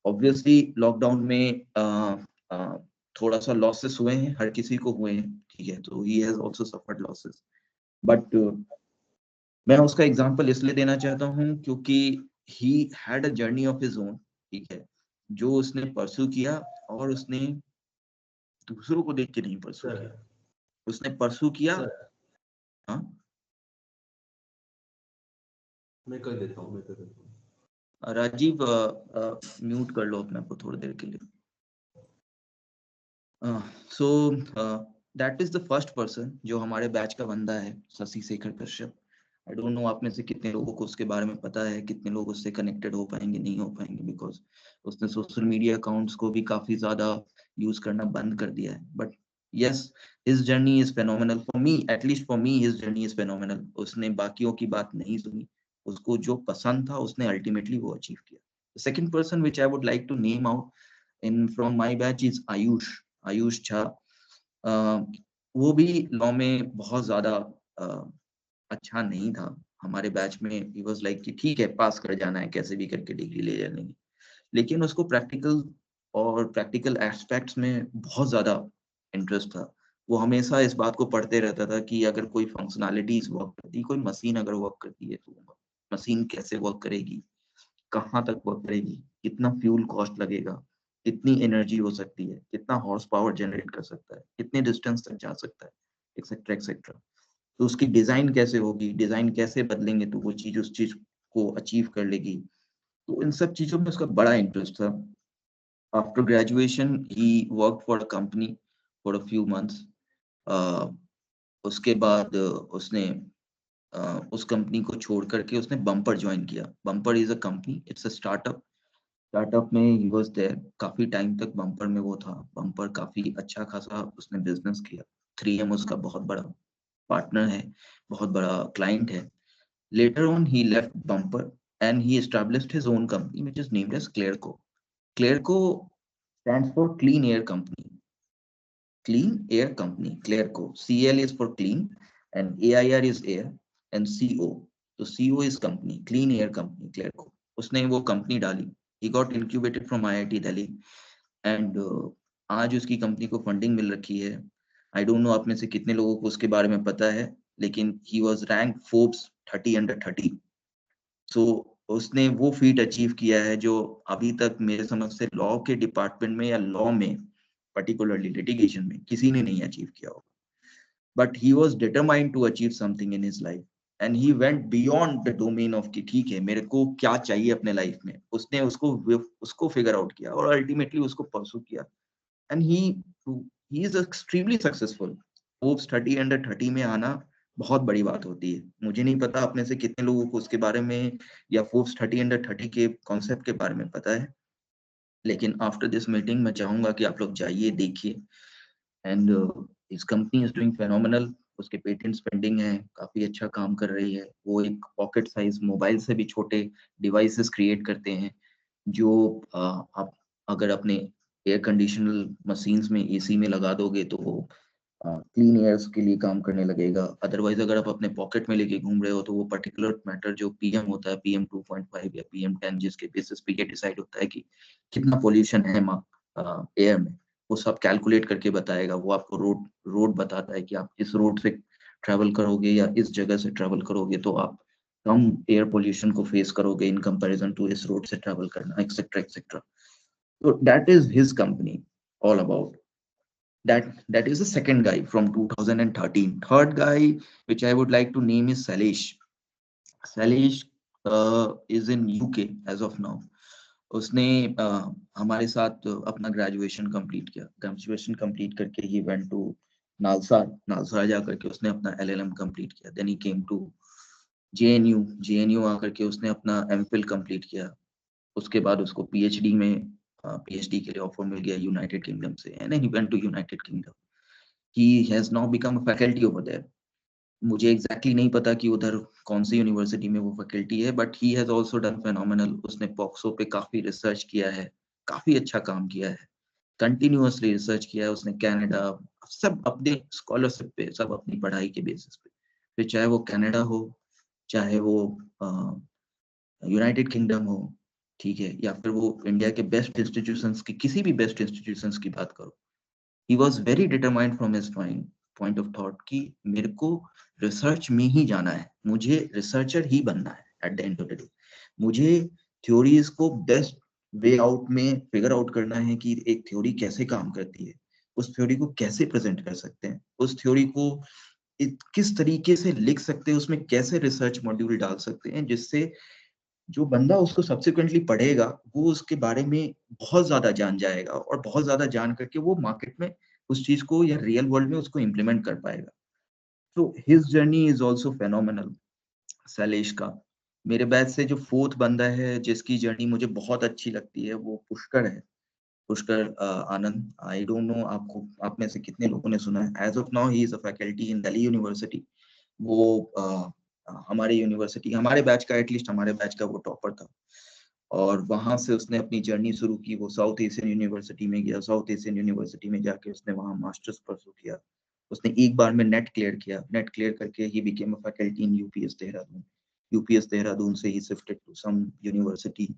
A: ऑब्वियसली लॉकडाउन में थोड़ा सा लॉसेस हुए हैं, हर किसी को हुए हैं, ठीक है। तो he has also suffered losses, but मैं उसका एग्जांपल इसलिए देना चाहता हूँ क्योंकि he had a journey of his own, ठीक है, जो उसने परस्यू किया। और उसने दूसरों को देख के नहीं परस्यू
C: सर।
A: किया, उसने परस्यू किया।
C: सर,
A: हाँ
C: मैं कर देता हूँ, मैं कर देता हूँ।
A: राजीव, म्यूट कर लो अपने आप को थोड़ी देर के लिए। So that is the first person जो हमारे बैच का बंदा है, शशि शेखर कश्यप। आई डोंट नो आप में से कितने लोगों को उसके बारे में पता है, कितने लोग उससे कनेक्टेड हो पाएंगे, नहीं हो पाएंगे, बिकॉज उसने सोशल मीडिया अकाउंट्स को भी काफी ज्यादा यूज करना बंद कर दिया है. But yes, his journey is phenomenal for me, at least for me his journey is phenomenal. उसने बाकियों की बात नहीं सुनी, उसको जो पसंद था उसने अल्टीमेटली वो अचीव किया. The second person which I would like to name out in from my batch is Ayush Jha. वो भी लॉ में बहुत ज्यादा अच्छा नहीं था. हमारे बैच में ही वाज लाइक कि ठीक है पास कर जाना है, कैसे भी करके डिग्री ले लेंगे, लेकिन उसको प्रैक्टिकल एस्पेक्ट्स में बहुत ज्यादा इंटरेस्ट था. वो हमेशा इस बात को पढ़ते रहता था कि अगर कोई फंक्शनैलिटीज वर्क करती, कोई मशीन अगर वर्क करती है तो मशीन कैसे वर्क करेगी, कहाँ तक वर्क करेगी, कितना फ्यूल कॉस्ट लगेगा, कितनी एनर्जी हो सकती है, कितना हॉर्स पावर जनरेट कर सकता है, कितने डिस्टेंस तक जा सकता है, एक्सेट्रा एक्सेट्रा. तो उसकी डिजाइन कैसे होगी, डिजाइन कैसे बदलेंगे तो वो चीज उस चीज को अचीव कर लेगी. तो इन सब चीजों में उसका बड़ा इंटरेस्ट था. After graduation, he worked for a company for a few months. उसके बाद उसने उस कंपनी को छोड़ करके उसने बम्पर ज्वाइन किया. Bumper is a company, it's a startup. Startup में ही वाज देयर काफी टाइम तक. बम्पर में वो था. बम्पर काफी अच्छा खासा उसने बिजनेस किया. 3M उसका बहुत बड़ा पार्टनर है, बहुत बड़ा क्लाइंट है. Later on, he left Bumper and he established his own company, which is named as Clearco. Clearco stands for Clean Air Company. Clean Air Company, Clearco. CL is for clean and AIR is air and CO. So CO is company, Clean Air Company, Clearco. उसने वो company डाली. He got incubated from IIT Delhi and आज उसकी company को funding मिल रखी है. आई don't no आप में से कितने लोगों को उसके बारे में पता है, लेकिन he was ranked Forbes 30 under 30. सो उसने वो फीट अचीव किया है जो अभी तक मेरे समझ से लॉ के डिपार्टमेंट में या लॉ में पर्टिकुलरली लिटिगेशन में किसी ने नहीं अचीव किया होगा. But he was determined to achieve something in his life and he went beyond the domain of कि ठीक है मेरे को क्या चाहिए अपने लाइफ में. उसने उसको फिगर आउट किया और अल्टीमेटली उसको परसू किया. And he is extremely successful. Forbes 30 under 30 में आना बहुत बड़ी बात होती है. मुझे नहीं पता आप में से कितने लोगों को उसके बारे में या फोर्ब्स 30 अंडर 30 के कॉन्सेप्ट के बारे में पता है, लेकिन आफ्टर दिस मीटिंग मैं चाहूंगा कि आप लोग जाइए, देखिए. एंड इस कंपनी इज डूइंग फेनोमेनल. उसके पेटेंट्स पेंडिंग है, काफी अच्छा काम कर रही है. वो एक पॉकेट साइज मोबाइल से भी छोटे डिवाइसेस क्रिएट करते हैं जो आप अगर अपने एयर कंडीशनल मशीन्स में एसी में लगा दोगे तो वो क्लीन एयर्स के लिए काम करने लगेगा. अदरवाइज अगर आप अपने पॉकेट में लेके घूम रहे हो तो वो पर्टिकुलर मैटर जो पीएम होता है, PM 2.5 या PM 10, जिसके बेसिस पे ये डिसाइड होता है कि कितना पोल्यूशन है एयर में, वो सब कैलकुलेट करके बताएगा. वो आपको रोड बताता है कि आप इस रोड से ट्रैवल करोगे या इस जगह से ट्रैवल करोगे तो आप कम एयर पोल्यूशन को फेस करोगे इन कंपैरिजन टू इस रोड से ट्रैवल करना, etcetera etcetera. So that is his company all about. That is the second guy from 2013. Third guy which I would like to name is Salish. Salish is in UK as of now. उसने हमारे साथ अपना graduation complete किया. Graduation complete करके ही went to NALSAR जा करके उसने अपना LLM कंप्लीट किया. Then he came to JNU आकर के उसने अपना MPhil कंप्लीट किया. उसके बाद उसको PhD के लिए ऑफर मिल गया यूनाइटेड किंगडम से and he went to United Kingdom. He has now become a faculty over there. मुझे एग्जैक्टली नहीं पता कि उधर कौन सी यूनिवर्सिटी में वो फैकल्टी है, but he has also done phenomenal. उसने पॉक्सो पे काफी रिसर्च किया है, काफी अच्छा काम किया है, कंटिन्यूअसली रिसर्च किया है उसने. कनाडा सब अपने स्कॉलरशिप पे, सब अपनी पढ़ाई के बेसिस पे, फिर चाहे वो कनाडा हो, चाहे वो यूनाइटेड किंगडम हो, ठीक है, या फिर वो इंडिया के बेस्ट इंस्टीट्यूशंस की किसी भी बेस्ट इंस्टीट्यूशंस की बात करो. ही was very determined from his point of thought कि मेरे को रिसर्च में ही जाना है, मुझे रिसर्चर ही बनना है eight the end of the day. मुझे थ्योरीज को बेस्ट वे आउट में फिगर आउट करना है कि एक थ्योरी कैसे काम करती है, उस थ्योरी को कैसे प्रेजेंट कर सकते हैं, उस थ्योरी को किस तरीके से लिख सकते हैं, उसमें कैसे रिसर्च मॉड्यूल डाल सकते हैं जिससे जो बंदा उसको सब्सिक्वेंटली पढ़ेगा वो उसके बारे में बहुत ज्यादा जान जाएगा और बहुत ज्यादा जान करके वो मार्केट में उस चीज को या रियल वर्ल्ड में उसको इम्प्लीमेंट कर पाएगा. तो his journey is also phenomenal. Shailesh का। मेरे बैच से जो फोर्थ बंदा है जिसकी जर्नी मुझे बहुत अच्छी लगती है वो पुष्कर है, Pushkar Anand. I don't know आपको, आप में से कितने लोगों ने सुना है। As of now he is a faculty in Delhi university. वो हमारे यूनिवर्सिटी, हमारे बैच का, एटलीस्ट हमारे बैच का वो टॉपर था। और वहां से उसने अपनी जर्नी शुरू की। वो साउथ एशियन यूनिवर्सिटी में गया, साउथ एशियन यूनिवर्सिटी में जाके उसने वहां मास्टर्स परसू किया। उसने एक बार में नेट क्लियर किया, नेट क्लियर करके he became a faculty in UPS Dehradun. UPS Dehradun से he shifted to some university,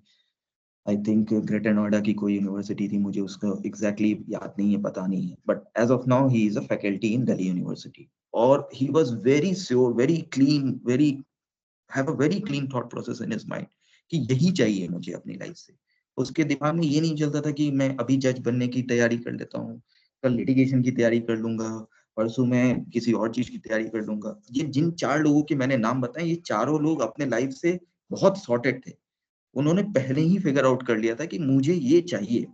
A: I think Greater Noida की कोई यूनिवर्सिटी थी, मुझे उसका एग्जैक्टली याद नहीं है, पता नहीं है, but as of now he is a faculty in Delhi University. और he was very sure, very clean, very have a very clean thought process in his mind कि यही चाहिए मुझे अपनी लाइफ से। उसके दिमाग में ये नहीं चलता था कि मैं अभी जज बनने की तैयारी कर लेता हूँ, कल लिटिगेशन की तैयारी कर लूंगा, परसों मैं किसी और चीज की तैयारी कर लूंगा। ये जिन 4 लोगों के मैंने नाम बताए, ये चारों लोग अपने लाइफ से बहुत सॉर्टेड थे। उन्होंने पहले ही फिगर आउट कर लिया था कि मुझे ये चाहिए,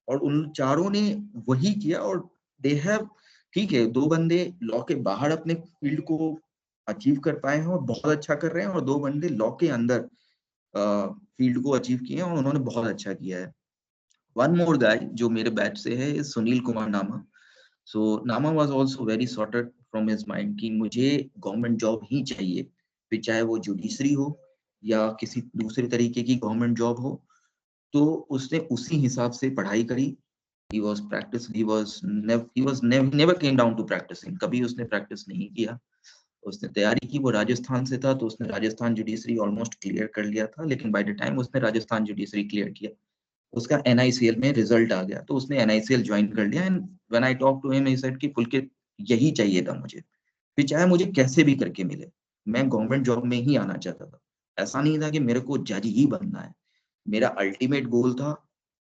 A: और उन चारों ने वही किया। और दे हैव, ठीक है, 2 बंदे लॉ के बाहर अपने फील्ड को अचीव कर पाए हैं और बहुत अच्छा कर रहे हैं, और 2 बंदे लॉ के अंदर फील्ड को अचीव किए हैं और उन्होंने बहुत अच्छा किया है। वन मोर गाय जो मेरे बैच से है इज सुनील कुमार नामा। सो नामा was also very sorted from his mind कि मुझे गवर्नमेंट जॉब ही चाहिए, फिर चाहे वो जुडिशरी हो या किसी दूसरे तरीके की गवर्नमेंट जॉब हो। तो उसने उसी हिसाब से पढ़ाई करी। he was practice he was never came down to practicing, कभी उसने प्रैक्टिस नहीं किया। उसने तैयारी की, वो राजस्थान से था तो उसने राजस्थान जुडिशरी ऑलमोस्ट क्लियर कर लिया था, लेकिन बाय द टाइम उसने राजस्थान जुडिशरी क्लियर किया, उसका एनआईसीएल में रिजल्ट आ गया तो उसने एनआईसीएल ज्वाइन कर लिया। And when I talk to him he said कि पुलकित यही चाहिए था मुझे, फिर चाहे मुझे कैसे भी करके मिले, मैं गवर्नमेंट जॉब में ही आना चाहता था। ऐसा नहीं था कि मेरे को जज ही बनना है, मेरा अल्टीमेट गोल था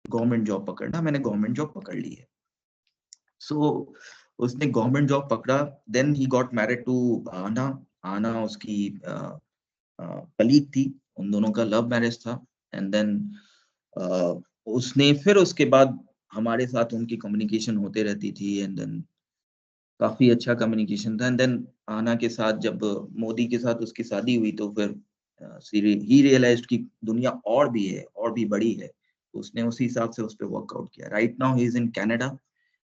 A: गवर्नमेंट जॉब पकड़ना। मैंने गवर्नमेंट जॉब पकड़ ली है। सो उसने गवर्नमेंट जॉब पकड़ा। Then he got married to Anna. Anna उसकी कलीग थी, उन दोनों का लव मैरिज था। एंड देन उसने फिर उसके बाद हमारे साथ उनकी कम्युनिकेशन होते रहती थी। एंड देन काफी अच्छा कम्युनिकेशन था। एंड देन आना के साथ जब मोदी के साथ उसकी शादी हुई तो फिर ही रियलाइज्ड कि दुनिया और भी है, और भी बड़ी है। तो उसने उसी हिसाब से उस पर वर्कआउट किया। Right now he is in Canada.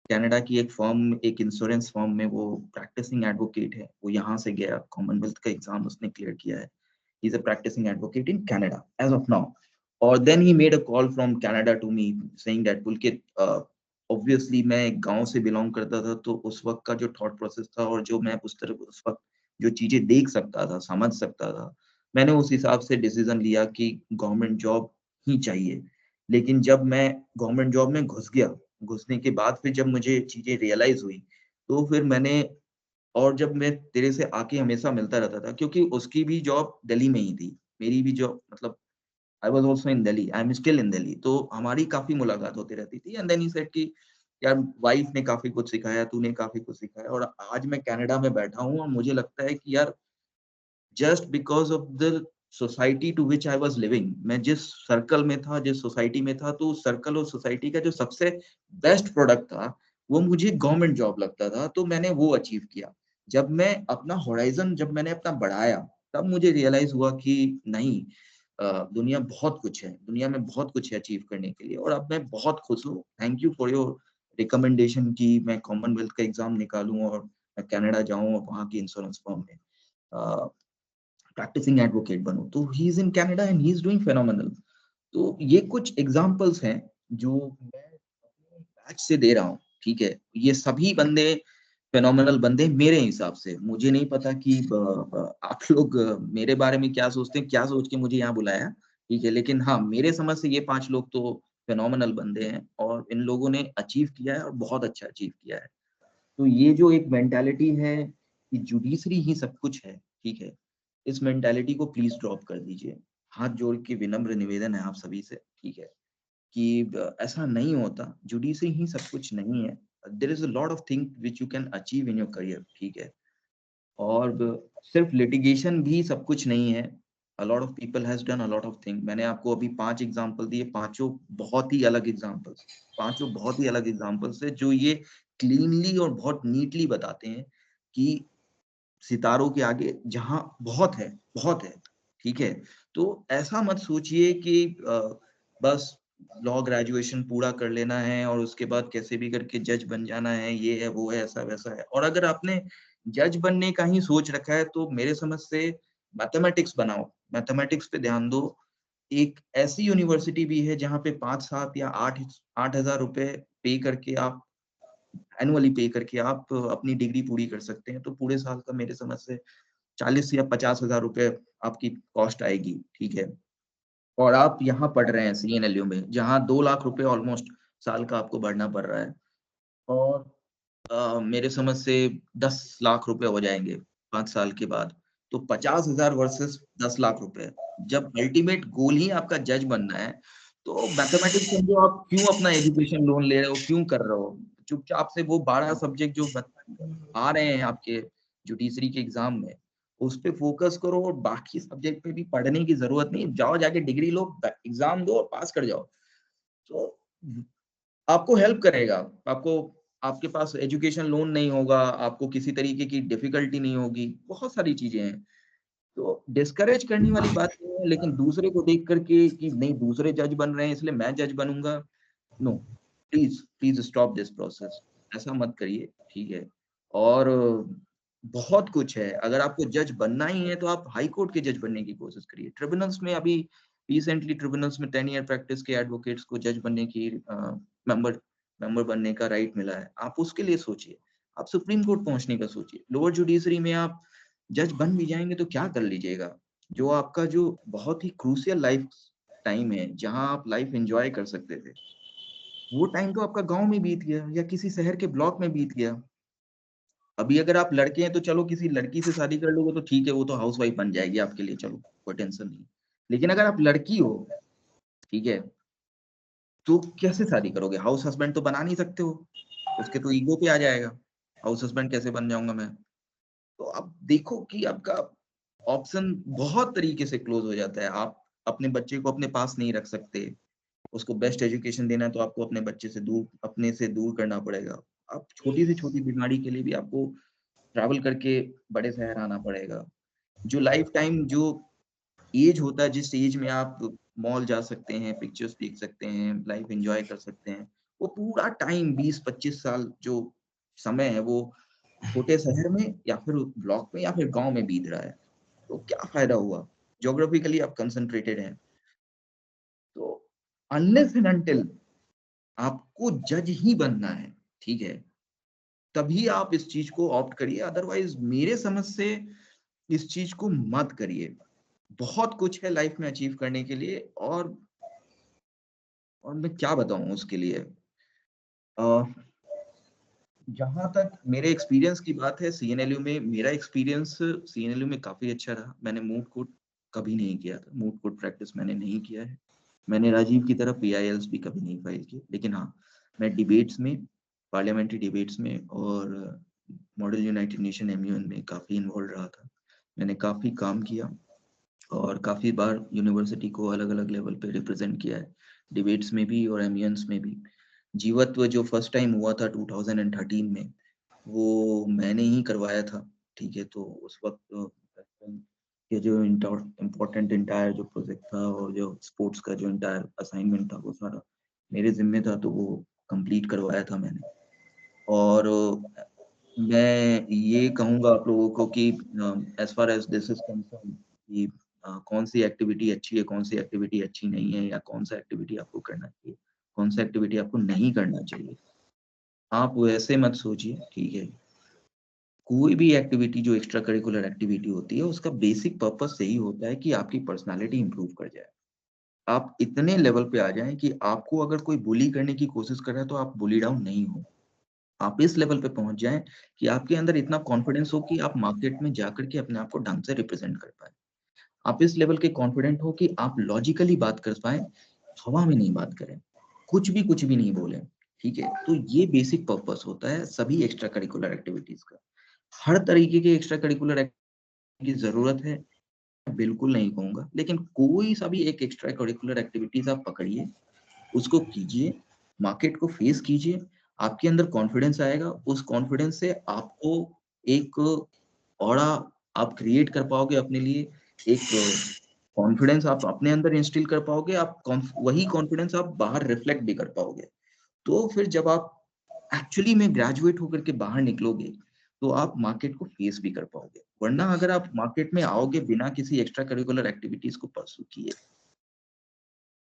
A: Canada की एक फर्म, एक इंश्योरेंस फर्म में वो प्रैक्टिसिंग एडवोकेट है। वो यहाँ से गया, कॉमनवेल्थ का एग्जाम उसने क्लियर किया है। He is a practising advocate in Canada as of now. और then he made a call from Canada to me saying that Pulkit, obviously मैं एक गांव से बिलोंग करता था, तो उस वक्त का जो थॉट प्रोसेस था और जो मैं उस तरह उस वक्त जो चीजें देख सकता था, समझ सकता था, मैंने उस हिसाब से डिसीजन लिया कि गवर्नमेंट जॉब ही चाहिए। लेकिन जब मैं गवर्नमेंट जॉब में घुस गया, घुसने के बाद फिर जब मुझे चीजें रियलाइज हुई, तो फिर मैंने, और जब मैं तेरे से आके हमेशा मिलता रहता था क्योंकि उसकी भी जॉब दिल्ली में ही थी, मेरी भी जॉब, मतलब I was also in Delhi, I am still in Delhi, तो हमारी काफी मुलाकात होती रहती थी। एंड देन ही सेड कि यार वाइफ ने काफी कुछ सिखाया, तूने काफी कुछ सिखाया, और आज मैं कनाडा में बैठा हूँ और मुझे लगता है कि यार just because of the society to which I was living, मैं जिस सर्कल में था, जिस सोसाइटी में था, तो सर्कल और सोसाइटी का जो सबसे बेस्ट प्रोडक्ट था वो मुझे गवर्नमेंट जॉब लगता था, तो मैंने वो अचीव किया। जब मैं अपना होराइजन, जब मैंने अपना बढ़ाया, तब मुझे रियलाइज हुआ कि नहीं, दुनिया बहुत कुछ है, दुनिया में बहुत कुछ है अचीव करने के लिए। और अब मैं बहुत खुश हूँ। Thank you for your recommendation कि मैं कॉमनवेल्थ का एग्जाम निकालूं और मैं कनाडा जाऊं और वहाँ की इंश्योरेंस फर्म में प्रैक्टिसिंग एडवोकेट बनूं। तो he is in Canada and he is doing phenomenal. तो ये कुछ एग्जांपल्स हैं जो मैं अपने बैच से दे रहा हूँ, ठीक है। ये सभी बंदे फेनोमेनल बंदे मेरे हिसाब से। मुझे नहीं पता कि आप लोग मेरे बारे में क्या सोचते हैं, क्या सोच के मुझे यहाँ बुलाया, ठीक है, लेकिन हाँ, मेरे समझ से ये 5 लोग तो फेनोमेनल बंदे हैं और इन लोगों ने अचीव किया है और बहुत अच्छा अचीव किया है। तो ये जो एक मेंटालिटी है कि जुडिशरी ही सब कुछ है, ठीक है, इस मेंटालिटी को प्लीज ड्रॉप कर दीजिए। हाथ जोड़ के विनम्र निवेदन है आप सभी से, ठीक है, कि ऐसा नहीं होता, जुडिशरी ही सब कुछ नहीं है। There is a lot of thing which you can achieve in your career, ठीक है। और सिर्फ लिटिगेशन भी सब कुछ नहीं है। अ lot of people has done a lot of thing. मैंने आपको अभी 5 एग्जांपल दिए, पांचों बहुत ही अलग एग्जांपल्स, पांचों बहुत ही अलग एग्जांपल्स है जो ये क्लीनली और बहुत नीटली बताते हैं कि सितारों के आगे जहां बहुत है, ठीक है। तो ऐसा मत सोचिए कि बस लॉ ग्रेजुएशन पूरा कर लेना है और उसके बाद कैसे भी करके जज बन जाना है, ये है वो है ऐसा वैसा है। और अगर आपने जज बनने का ही सोच रखा है तो मेरे समझ से मैथमेटिक्स बनाओ, मैथमेटिक्स पे ध्यान दो। एक ऐसी यूनिवर्सिटी भी है जहाँ पे 5-7 या 8,000 रुपए पे करके आप एनुअली पे करके आप अपनी डिग्री पूरी कर सकते हैं। तो पूरे साल का मेरे समझ से 40 या 50,000 रुपए आपकी कॉस्ट आएगी, ठीक है। और आप यहाँ पढ़ रहे हैं CNLU में, जहाँ 2 लाख रुपए ऑलमोस्ट साल का आपको भरना पड़ रहा है। और मेरे समझ से 10 लाख रुपए हो जाएंगे 5 साल के बाद। तो 50,000 वर्सेस 10 लाख रुपए। जब अल्टीमेट गोल ही आपका जज बनना है, तो मैथमेटिक्स समझो आप क्यों अपना एजुकेशन लोन ले रहे हो, क्यों कर रहे हो? चुपचाप से वो 12 सब्जेक्ट जो आ रहे हैं आपके जुडिशरी के एग्जाम में, उस पे फोकस करो और बाकी सब्जेक्ट पे भी पढ़ने की जरूरत नहीं। जाओ जाके डिग्री लो, एग्जाम दो और पास कर जाओ। तो आपको हेल्प करेगा। आपको, आपके पास एजुकेशन लोन नहीं होगा, आपको किसी तरीके की डिफिकल्टी नहीं होगी, बहुत सारी चीजें हैं। तो डिस्करेज करने वाली बात नहीं है, लेकिन दूसरे को देख करके कि नहीं दूसरे जज बन रहे हैं इसलिए मैं जज बनूंगा, no, please please stop this process. ऐसा मत करिए, ठीक है। और बहुत कुछ है, अगर आपको जज बनना ही है तो आप हाई कोर्ट के जज बनने की कोशिश करिए। ट्रिब्यूनल्स में अभी रिसेंटली ट्रिब्यूनल्स में 10 ईयर प्रैक्टिस के एडवोकेट्स को जज बनने की मेंबर मेंबर बनने का राइट मिला है। आप उसके लिए सोचिए, आप सुप्रीम कोर्ट पहुंचने का सोचिए। लोअर जुडिशरी में आप जज बन भी जाएंगे तो क्या कर लीजिएगा? जो आपका जो बहुत ही क्रूशियल लाइफ टाइम है, जहां आप लाइफ एंजॉय कर सकते थे, वो टाइम तो आपका गांव में बीत गया या किसी शहर के ब्लॉक में बीत गया। अभी अगर आप लड़के हैं तो चलो किसी लड़की से शादी कर लोगे तो ठीक है, वो तो हाउस वाइफ बन जाएगी आपके लिए, चलो कोई टेंशन नहीं। लेकिन अगर आप लड़की हो, ठीक है, तो कैसे शादी करोगे? हाउस हस्बैंड तो बना नहीं सकते हो, उसके तो ईगो पे आ जाएगा, हाउस हस्बैंड कैसे बन जाऊंगा मैं। तो आप देखो कि आपका ऑप्शन बहुत तरीके से क्लोज हो जाता है। आप अपने बच्चे को अपने पास नहीं रख सकते, उसको बेस्ट एजुकेशन देना है तो आपको अपने बच्चे से दूर, अपने से दूर करना पड़ेगा। आप छोटी से छोटी बीमारी के लिए भी आपको ट्रैवल करके बड़े शहर आना पड़ेगा। जो लाइफ टाइम जो एज होता है, जिस एज में आप मॉल जा सकते हैं, पिक्चर्स देख सकते हैं, लाइफ एंजॉय कर सकते हैं, वो पूरा टाइम 20-25 साल जो समय है वो छोटे शहर में या फिर ब्लॉक में या फिर गांव में बीत रहा है। तो क्या फायदा हुआ? ज्योग्राफिकली आप कंसंट्रेटेड हैं। तो अनलेस एंड अनटिल आपको जज ही बनना है, ठीक है, तभी आप इस चीज को ऑप्ट करिए। अदरवाइज मेरे समझ से इस चीज को मत करिए। बहुत कुछ है लाइफ में अचीव करने के लिए। और मैं क्या बताऊं उसके लिए। जहां तक मेरे एक्सपीरियंस की बात है, CNLU में मेरा एक्सपीरियंस CNLU में काफी अच्छा रहा। मैंने मूट कोर्ट कभी नहीं किया था, मूट कोर्ट प्रैक्टिस मैंने नहीं किया है। मैंने राजीव की तरह PILs भी कभी नहीं फाइल किए। लेकिन हाँ, मैं डिबेट्स में, पार्लियामेंट्री डिबेट्स में और मॉडल यूनाइटेड नेशन MUN में काफी इन्वॉल्व रहा था। मैंने काफी काम किया और काफी बार यूनिवर्सिटी को अलग अलग लेवल पे रिप्रेजेंट किया है, डिबेट्स में भी और MUNs में भी। जीवत्व जो फर्स्ट टाइम हुआ था 2013 में, वो मैंने ही करवाया था, ठीक है। तो उस वक्त ये जो इम्पोर्टेंट इंटायर जो प्रोजेक्ट था और जो स्पोर्ट्स का जो इंटायर असाइनमेंट था वो सारा मेरे जिम्मे था, तो वो कंप्लीट करवाया था मैंने। और मैं ये कहूँगा आप लोगों को कि as far as this is concern कि कौन सी एक्टिविटी अच्छी है, कौन सी एक्टिविटी अच्छी नहीं है, या कौन सा एक्टिविटी आपको करना चाहिए, कौन सा एक्टिविटी आपको नहीं करना चाहिए, आप वैसे मत सोचिए, ठीक है। कोई भी एक्टिविटी जो एक्स्ट्रा करिकुलर एक्टिविटी होती है, उसका बेसिक पर्पस यही होता है कि आपकी पर्सनालिटी इंप्रूव कर जाए। आप इतने लेवल पे आ जाएं कि आपको अगर कोई बुली करने की कोशिश कर रहा है तो आप बुली डाउन नहीं हो। आप इस लेवल पे पहुंच जाएं कि आपके अंदर इतना कॉन्फिडेंस हो कि आप मार्केट में जाकर के अपने आप को ढंग से रिप्रेजेंट कर पाए। आप इस लेवल के कॉन्फिडेंट हो कि आप लॉजिकली बात कर पाए, हवा में नहीं बात करें, कुछ भी नहीं बोले, ठीक है। तो ये बेसिक पर्पस होता है सभी एक्स्ट्रा करिकुलर एक्टिविटीज का। हर तरीके के एक्स्ट्रा करिकुलर की जरूरत है, बिल्कुल नहीं कहूंगा, लेकिन कोई सा भी एक एक्स्ट्रा करिकुलर एक्टिविटीज आप पकड़िए, उसको कीजिए, मार्केट को फेस कीजिए, आपके अंदर कॉन्फिडेंस आएगा। उस कॉन्फिडेंस से आपको एक ऑरा आप क्रिएट कर पाओगे अपने लिए, एक कॉन्फिडेंस आप अपने अंदर इंस्टिल कर पाओगे, आप वही कॉन्फिडेंस आप बाहर रिफ्लेक्ट भी कर पाओगे। तो फिर जब आप एक्चुअली में ग्रेजुएट होकर के बाहर निकलोगे, तो आप मार्केट को फेस भी कर पाओगे। वरना अगर आप मार्केट में आओगे बिना किसी एक्स्ट्रा करिकुलर एक्टिविटीज को परस्यू किए,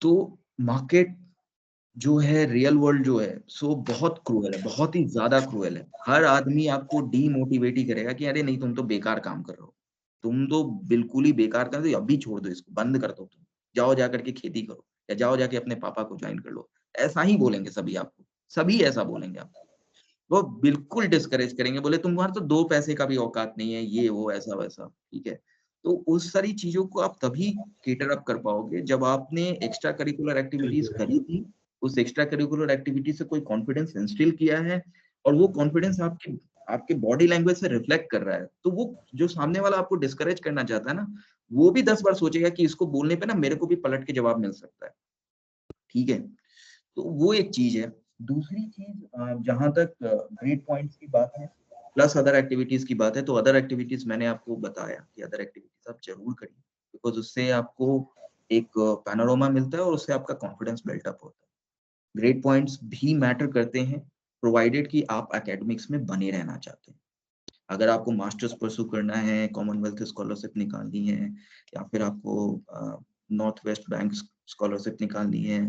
A: तो मार्केट जो है, रियल वर्ल्ड जो है, सो बहुत क्रूएल है, बहुत ही ज्यादा क्रूएल है। हर आदमी आपको डीमोटिवेट ही करेगा कि अरे नहीं, तुम तो बेकार काम कर रहे हो, तुम तो बिल्कुल ही बेकार कर रहे हो, अभी छोड़ दो इसको, बंद कर दो, तुम जाओ जाकर के खेती करो, या जाओ जाके अपने पापा को ज्वाइन कर लो। ऐसा ही बोलेंगे सभी आपको, सभी ऐसा बोलेंगे आपको। वो बिल्कुल डिस्करेज करेंगे, बोले तुम्हारा तो 2 पैसे का भी औकात नहीं है, ये वो ऐसा वैसा, ठीक है। तो उस सारी चीजों को आप तभी केटर अप कर पाओगे जब आपने एक्स्ट्रा करिकुलर एक्टिविटीज करी थी, उस एक्स्ट्रा करिकुलर एक्टिविटी से कोई कॉन्फिडेंस इंस्टिल किया है, और वो कॉन्फिडेंस आपके आपके बॉडी लैंग्वेज से रिफ्लेक्ट कर रहा है, तो वो जो सामने वाला आपको डिस्करेज करना चाहता है ना, वो भी 10 बार सोचेगा कि इसको बोलने पे ना मेरे को भी पलट के जवाब मिल सकता है, ठीक है। तो वो एक चीज है। दूसरी चीज, जहां तक ग्रेड पॉइंट्स की बात है प्लस अदर एक्टिविटीज की बात है, तो अदर एक्टिविटीज मैंने आपको बताया कि अदर एक्टिविटीज आप जरूर करिए, बिकॉज उससे आपको एक पैनोरामा मिलता है और उससे आपका कॉन्फिडेंस बिल्टअप होता है। ग्रेड पॉइंट्स भी मैटर करते हैं, प्रोवाइडेड कि आप एकेडमिक्स में बने रहना चाहते हैं। अगर आपको मास्टर्स परसू करना है, कॉमनवेल्थ स्कॉलरशिप निकालनी है, या फिर आपको नॉर्थ वेस्ट बैंक स्कॉलरशिप निकालनी है,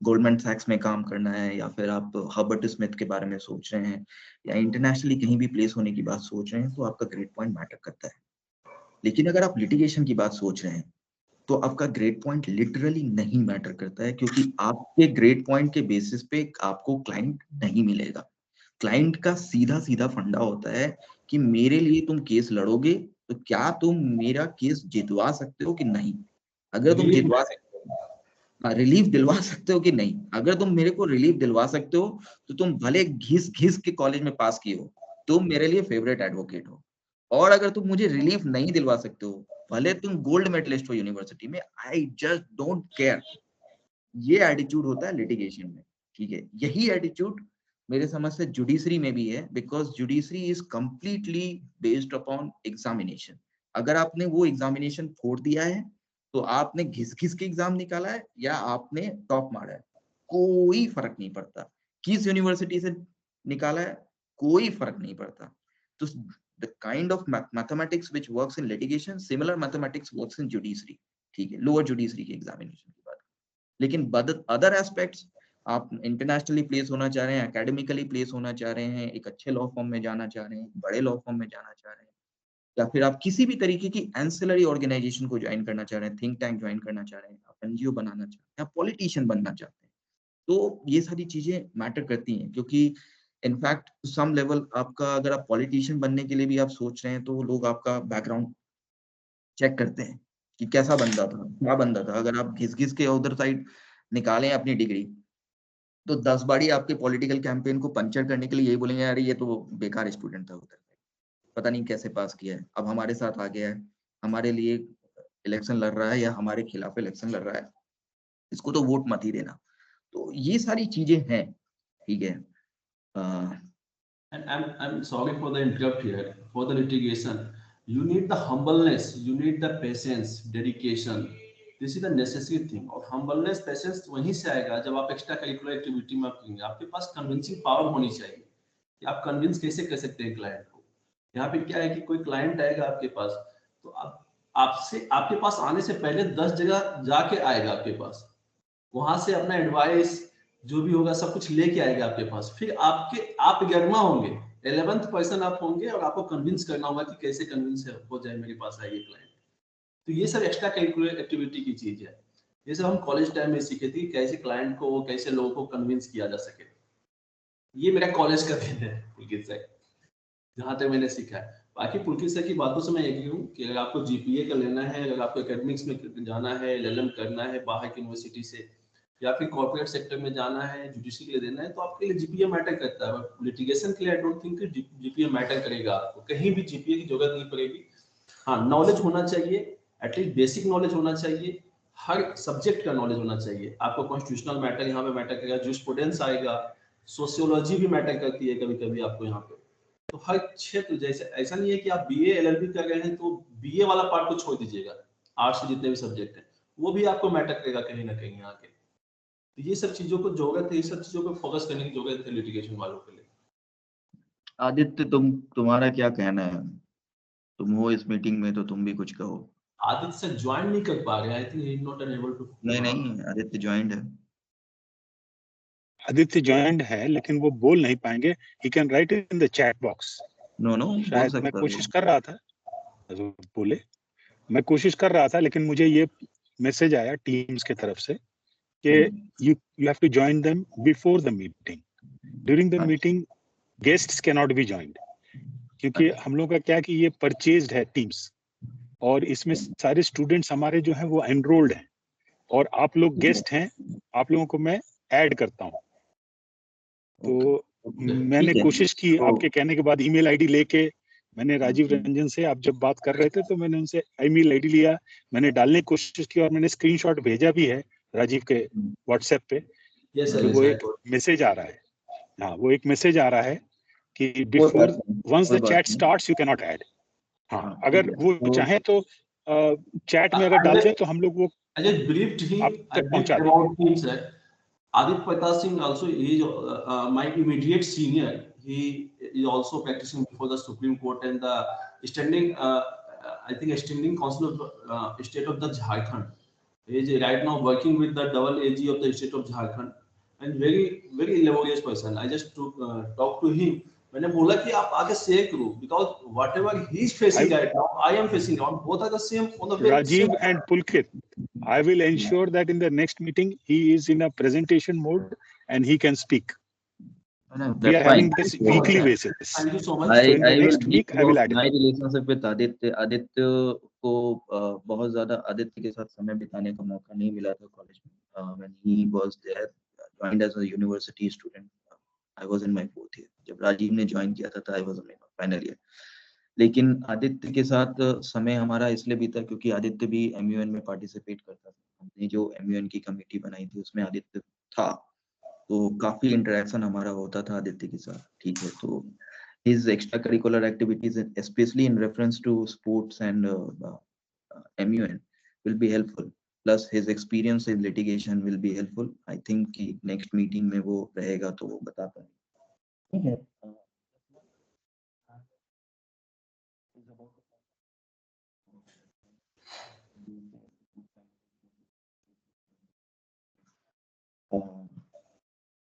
A: गोल्डमैन सैक्स में काम करना है, या फिर आप हर्बर्ट स्मिथ के बारे में सोच रहे हैं, या इंटरनेशनली कहीं भी प्लेस होने की बात सोच रहे हैं, तो आपका ग्रेड पॉइंट मैटर करता है। लेकिन अगर आप लिटिगेशन की बात सोच रहे हैं, तो आपका ग्रेड पॉइंट लिटरली नहीं मैटर करता है, क्योंकि आपके ग्रेड पॉइंट के बेसिस पे आपको क्लाइंट नहीं मिलेगा। क्लाइंट का सीधा सीधा फंडा होता है कि मेरे लिए तुम केस लड़ोगे, तो क्या तुम मेरा केस जितवा सकते हो कि नहीं। अगर तुम जितवा सकते हो, रिलीफ दिलवा सकते हो कि नहीं, अगर तुम मेरे को रिलीफ दिलवा सकते हो, तो तुम भले घिस घिस के कॉलेज में पास किए हो, तुम मेरे लिए फेवरेट एडवोकेट हो। और अगर तुम मुझे रिलीफ नहीं दिलवा सकते हो, भले तुम गोल्ड मेडलिस्ट हो यूनिवर्सिटी में, आई जस्ट डोंट केयर। ये एटीट्यूड होता है लिटिगेशन में, ठीक है। यही एटीट्यूड मेरे समझ से जुडिशरी में भी है, because judiciary is completely based upon examination. अगर आपने वो एग्जामिनेशन फोड़ दिया है, तो आपने घिस घिस के एग्जाम निकाला है या आपने टॉप मारा है, कोई फर्क नहीं पड़ता। किस यूनिवर्सिटी से निकाला है, कोई फर्क नहीं पड़ता। तो the kind of mathematics which works in litigation, similar mathematics works in judiciary, ठीक है, लोअर जुडिशरी के एग्जामिनेशन की बात। लेकिन अदर एस्पेक्ट्स, आप इंटरनेशनली प्लेस होना चाह रहे हैं, एकेडमिकली प्लेस होना चाह रहे हैं, एक अच्छे लॉ फॉर्म में जाना चाह रहे हैं, बड़े लॉ फॉर्म में जाना चाह रहे हैं, या फिर आप किसी भी तरीके की एंसिलरी ऑर्गेनाइजेशन को ज्वाइन करना चाह रहे हैं, थिंक टैंक ज्वाइन करना चाह रहे हैं, आप एनजीओ बनाना चाह रहे हैं, आप पॉलिटिशियन बनना चाहते हैं, तो ये सारी चीजें मैटर करती हैं। क्योंकि इनफैक्ट सम लेवल आपका, अगर आप पॉलिटिशियन बनने के लिए भी आप सोच रहे हैं, तो लोग आपका बैकग्राउंड चेक करते हैं कि कैसा बंदा था, क्या बंदा था। अगर आप घिस घिस के उधर साइड निकालें अपनी डिग्री, तो 10 बारी आपके पॉलिटिकल कैंपेन को पंचर करने के लिए यही बोलेंगे, अरे ये तो बेकार स्टूडेंट था उधर, पता नहीं कैसे पास किया है, अब हमारे साथ आ गया है, हमारे लिए इलेक्शन लड़ रहा है या हमारे खिलाफ इलेक्शन लड़ रहा है, इसको तो वोट मत ही देना। तो ये सारी चीजें हैं, ठीक है।
C: And I'm sorry for the interrupt here. For the litigation, you need the humbleness, you need the patience, dedication. This is the necessary thing. और humbleness, patience वहीं से आएगा जब आप एक्स्ट्रा करिकुलर एक्टिविटी में आप करेंगे। आपके पास कन्विंसिंग पावर होनी चाहिए कि आप कन्विंस कैसे कर सकते हैं क्लाइंट को। यहाँ पे क्या है कि कोई क्लाइंट आएगा आपके पास, तो आप आपसे आपके पास आने से पहले 10 जगह जाके आएगा आपके पास, वहां से अपना एडवाइस जो भी होगा सब कुछ लेके आएगा आपके पास। फिर आप 11वां होंगे, 11th पर्सन आप होंगे और आपको कन्विंस करना होगा कि कैसे कन्विंस हो जाए मेरे पास आएगी क्लाइंट। तो ये सब एक्स्ट्रा करिकुलर एक्टिविटी की चीज है। ये सब हम कॉलेज टाइम में सीखे थे, कैसे क्लाइंट को, कैसे लोगों को कन्विंस किया जा सके। ये मेरा कॉलेज का दिन है पुलकित सर, जहां तक मैंने सीखा है। बाकी पुलकित सर की बातों से मैं एग्री हूँ कि अगर आपको जीपीए का लेना है, अगर आपको एकेडमिक्स में जाना है, एलएलएम करना है बाहर की यूनिवर्सिटी से, या फिर कॉर्पोरेट सेक्टर में जाना है, जुडिशरी के लिए देना है, तो आपके लिए जीपीए मैटर करता है। लिटिगेशन के लिए I don't think GPA matter करेगा, आपको कहीं भी जीपीए की जरूरत नहीं पड़ेगी। हाँ, नॉलेज होना चाहिए, एटलीस्ट बेसिक नॉलेज होना चाहिए, हर सब्जेक्ट का नॉलेज होना चाहिए। आपको कॉन्स्टिट्यूशनल मैटर यहाँ पे मैटर करेगा, जूरिस्प्रूडेंस आएगा, सोशियोलॉजी भी मैटर करती है कभी कभी आपको यहाँ पे। तो हर क्षेत्र, जैसे ऐसा नहीं है कि आप बीए एलएलबी कर रहे हैं तो बीए वाला पार्ट को छोड़ दीजिएगा, आर्ट्स के जितने भी सब्जेक्ट हैं वो भी आपको मैटर करेगा कहीं ना कहीं आगे। तो ये सब चीजों को जरूरत है, ये सब चीजों पे फोकस करने की जरूरत है लिटिगेशन वालों के लिए।
A: आदित्य, तुम्हारा क्या कहना है? तुम हो इस मीटिंग में तो तुम भी कुछ कहो।
C: आदित्य से ज्वाइन नहीं कर पा रहे, I think he is not enable to.
A: नहीं, आदित्य ज्वाइंट है।
D: आदित्य ज्वाइंट है लेकिन वो बोल नहीं पाएंगे। He can write in the chat box.
A: No बोल
D: शायद मैं
A: सकता
D: कोशिश
A: है।
D: कर रहा था, बोले मैं कोशिश कर रहा था, लेकिन मुझे ये मैसेज आया टीम्स के तरफ से कि you have to join them before the meeting. During the meeting guests cannot be joined, क्योंकि हम लोग का क्या है कि ये परचेज्ड है टीम्स, और इसमें सारे स्टूडेंट्स हमारे जो हैं वो एनरोल्ड हैं, और आप लोग गेस्ट हैं, आप लोगों को मैं ऐड करता हूँ। तो मैंने कोशिश की, आपके कहने के बाद ईमेल आईडी लेके मैंने राजीव रंजन से, आप जब बात कर रहे थे तो मैंने उनसे ईमेल आईडी लिया, मैंने डालने की कोशिश की, और मैंने स्क्रीनशॉट भेजा भी है राजीव के व्हाट्सएप पे। वो एक मैसेज आ रहा है, हाँ वो एक मैसेज आ रहा है कि before once the chat starts you can not add. हाँ, अगर वो चाहे तो चैट में अगर डाल दें तो हम लोग वो आप तक पहुंचा देंगे।
C: Adit Pratap Singh also is my immediate senior. He is also practicing before the Supreme Court and the standing, I think, standing council of state of the Jharkhand. He is right now working with the double AG of the state of Jharkhand, and very laborious person. I just talked to him. मैंने बोला कि आप आगे से करो, because whatever he is facing right now, I am facing now. Both are the same on the way.
D: Rajiv and Pulkit, I will ensure that in the next meeting he is in a presentation mode and he can speak. We are having this weekly basis.
C: Thank you so much.
D: So in the next week I will add
A: my
D: it.
A: relationship with Aditya को बहुत ज्यादा आदित्य के साथ समय बिताने का मौका नहीं मिला था कॉलेज में। when he was there, joined as a university student, I was in my 4th year. जब राजीव ने ज्वाइन किया था तो I was in my final year. लेकिन आदित्य के साथ समय हमारा इसलिए बीता क्योंकि आदित्य भी MUN में पार्टिसिपेट करता था। हमने जो MUN की कमेटी बनाई थी उसमें आदित्य था, तो काफी इंटरेक्शन हमारा होता था आदित्य के साथ। ठीक है, तो his extracurricular activities, especially in reference to sports and MUN, will be helpful. Plus his experience in litigation will be helpful. I think कि next meeting में वो रहेगा तो वो बता पाएंगे। ठीक है।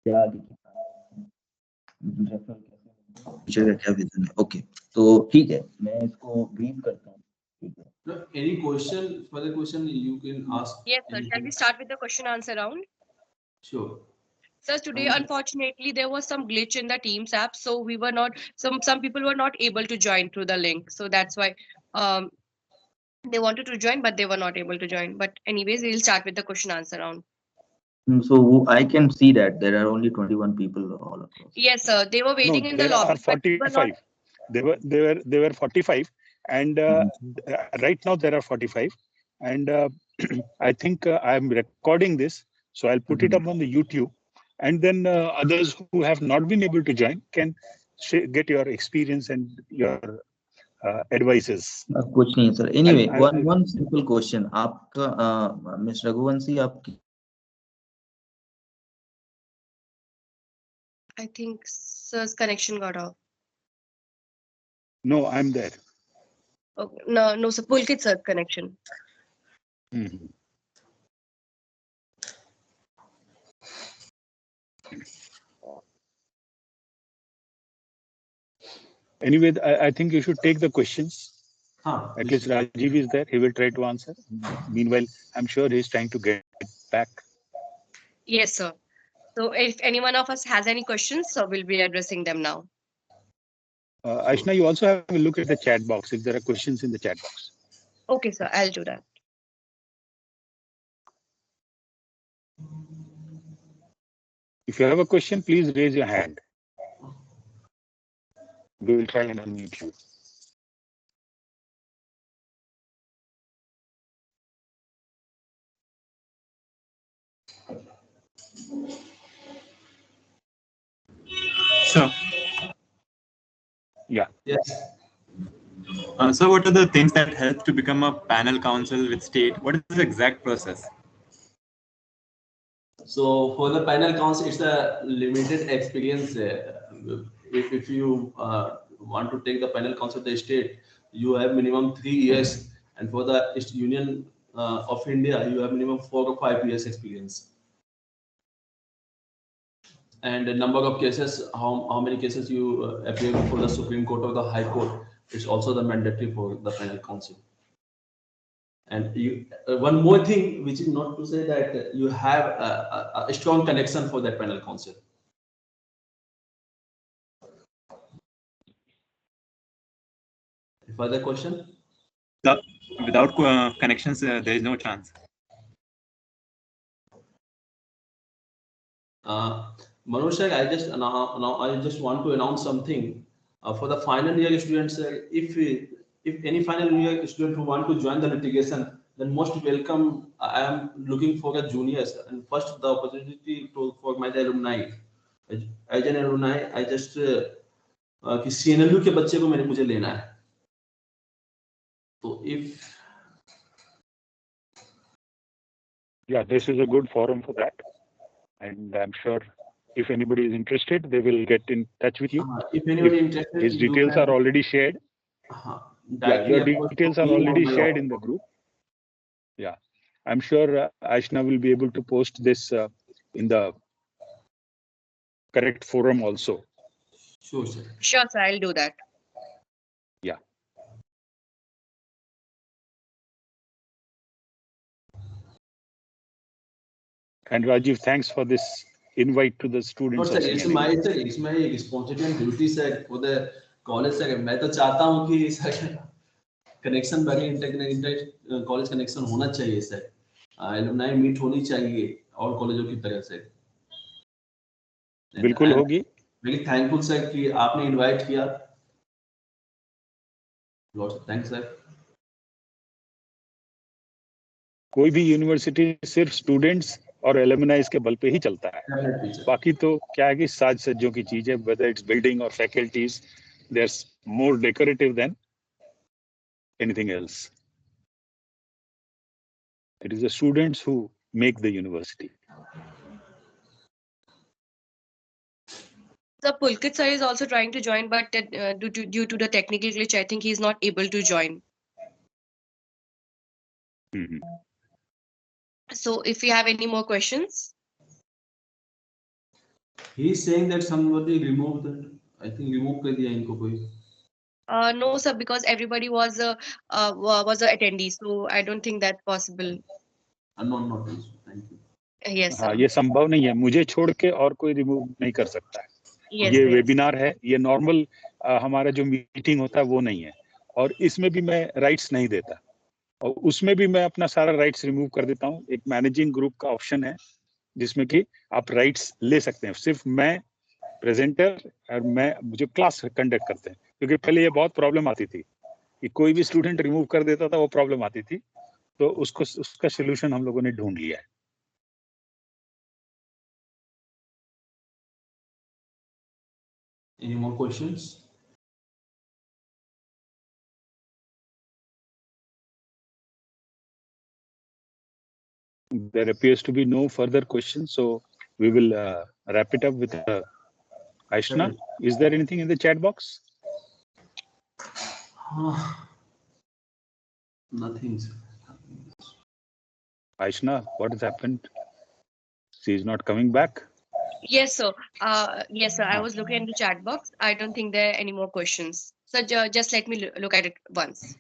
A: क्या क्या विजन है? ओके, तो ठीक है, मैं इसको ब्रीफ करता हूँ। ठीक है।
C: Any question, further question you can ask.
B: Yes, sir. Shall we start with the question answer round?
C: Sure.
B: Sir, today unfortunately there was some glitch in the Teams app, so we were not, some people were not able to join through the link, so that's why they wanted to join but they were not able to join. But anyways, we'll start with the question answer round.
A: So I can see that there are only 21 people all across.
B: Yes, sir. They were waiting in the
D: there
B: lobby.
D: are 45. They were 45, and right now there are 45, and I think I am recording this, so I'll put it up on the YouTube, and then others who have not been able to join can get your experience and your advices.
A: कुछ नहीं sir. Anyway, one simple question. आपका Miss Raghuvanshi, आपकी
B: I think sir's connection got off.
D: No, I'm there.
B: Okay. No, sir. Pulkit sir's connection.
D: Mm-hmm. Anyway, I think you should take the questions. At least Rajiv is there. He will try to answer. Meanwhile, I'm sure he's trying to get back.
B: Yes, sir. So if any one of us has any questions, so we'll be addressing them now.
D: Ashna, you also have a look at the chat box if there are questions in the chat box.
B: Okay, sir. I'll do that.
D: If you have a question, please raise your hand. We will try and unmute you.
E: Sir.
D: Yeah.
C: Yes.
E: So what are the things that help to become a panel counsel with state? What is the exact process?
C: So for the panel counsel, it's a limited experience. If you want to take the panel counsel of the state, you have minimum 3 years, and for the Union of India, you have minimum 4 or 5 years experience. And the number of cases, how many cases you appear before the Supreme Court or the High Court, it's also the mandatory for the panel counsel. And you, one more thing, which is not to say that you have a strong connection for that panel counsel. Further question?
E: Without connections, there is no chance.
C: Manoj sir, I just want to announce something for the final year students. If any final year student who want to join the litigation, then most welcome. I am looking for a juniors, and first the opportunity for my alumni. As an alumni, I just कि CNLU के बच्चे को मुझे लेना है. So if
D: this is a good forum for that, and I'm sure if anybody is interested, they will get in touch with you.
C: If anybody interested,
D: his details are already shared. Your details are already shared in the group. Yeah, I'm sure Aishna will be able to post this in the correct forum also.
C: Sure, sir.
B: Sure, sir. I'll do that.
D: Yeah. And Rajiv, thanks for this invite to the students.
C: No, sir, it's my responsibility and duty, sir, for the college, sir. मैं तो चाहता हूँ कि sir connection पहले inter college connection होना चाहिए sir. alumni meet होनी चाहिए और कॉलेजों की तरह से.
D: बिल्कुल होगी.
C: वेरी थैंकफुल सर कि आपने इनवाइट किया. Lots of thanks sir.
D: कोई भी यूनिवर्सिटी सिर्फ स्टूडेंट्स और एलुमनाइज के बल पे ही चलता है. बाकी तो क्या है कि साज सज्जों की चीज है, whether it's building or faculties, there's more decorative than anything else. It is the students who make the university.
B: The Pulkit sir is also trying to join, but due to the technical glitch, I think he is not able to join.
D: Mm-hmm.
B: So if you have any more questions.
C: He is saying that somebody removed that. I think remove कर दिया इनको कोई.
B: No, sir, because everybody was a attendee, so I don't think that's possible.
C: Not this. Thank you.
B: Yes, sir.
D: हाँ, ये संभव नहीं है. मुझे छोड़ के और कोई रिमूव नहीं कर सकता है.
B: Yes,
D: ये
B: yes.
D: वेबिनार है, ये नॉर्मल हमारा जो मीटिंग होता है वो नहीं है, और इसमें भी मैं राइट्स नहीं देता, और उसमें भी मैं अपना सारा राइट्स रिमूव कर देता हूँ. एक मैनेजिंग ग्रुप का ऑप्शन है जिसमें कि आप राइट्स ले सकते हैं. सिर्फ मैं प्रेजेंटर और मैं जो क्लास कंडक्ट करते हैं, क्योंकि पहले ये बहुत प्रॉब्लम आती थी कि कोई भी स्टूडेंट रिमूव कर देता था, वो प्रॉब्लम आती थी. तो उसका सोल्यूशन हम लोगों ने ढूंढ लिया है.
C: Any more questions?
D: There appears to be no further questions, so we will wrap it up with Aishna. Is there anything in the chat box?
C: Nothing.
D: Aishna, what has happened? She is not coming back.
B: Yes, sir. Yes, sir. I was looking in the chat box. I don't think there are any more questions. So just let me look at it once.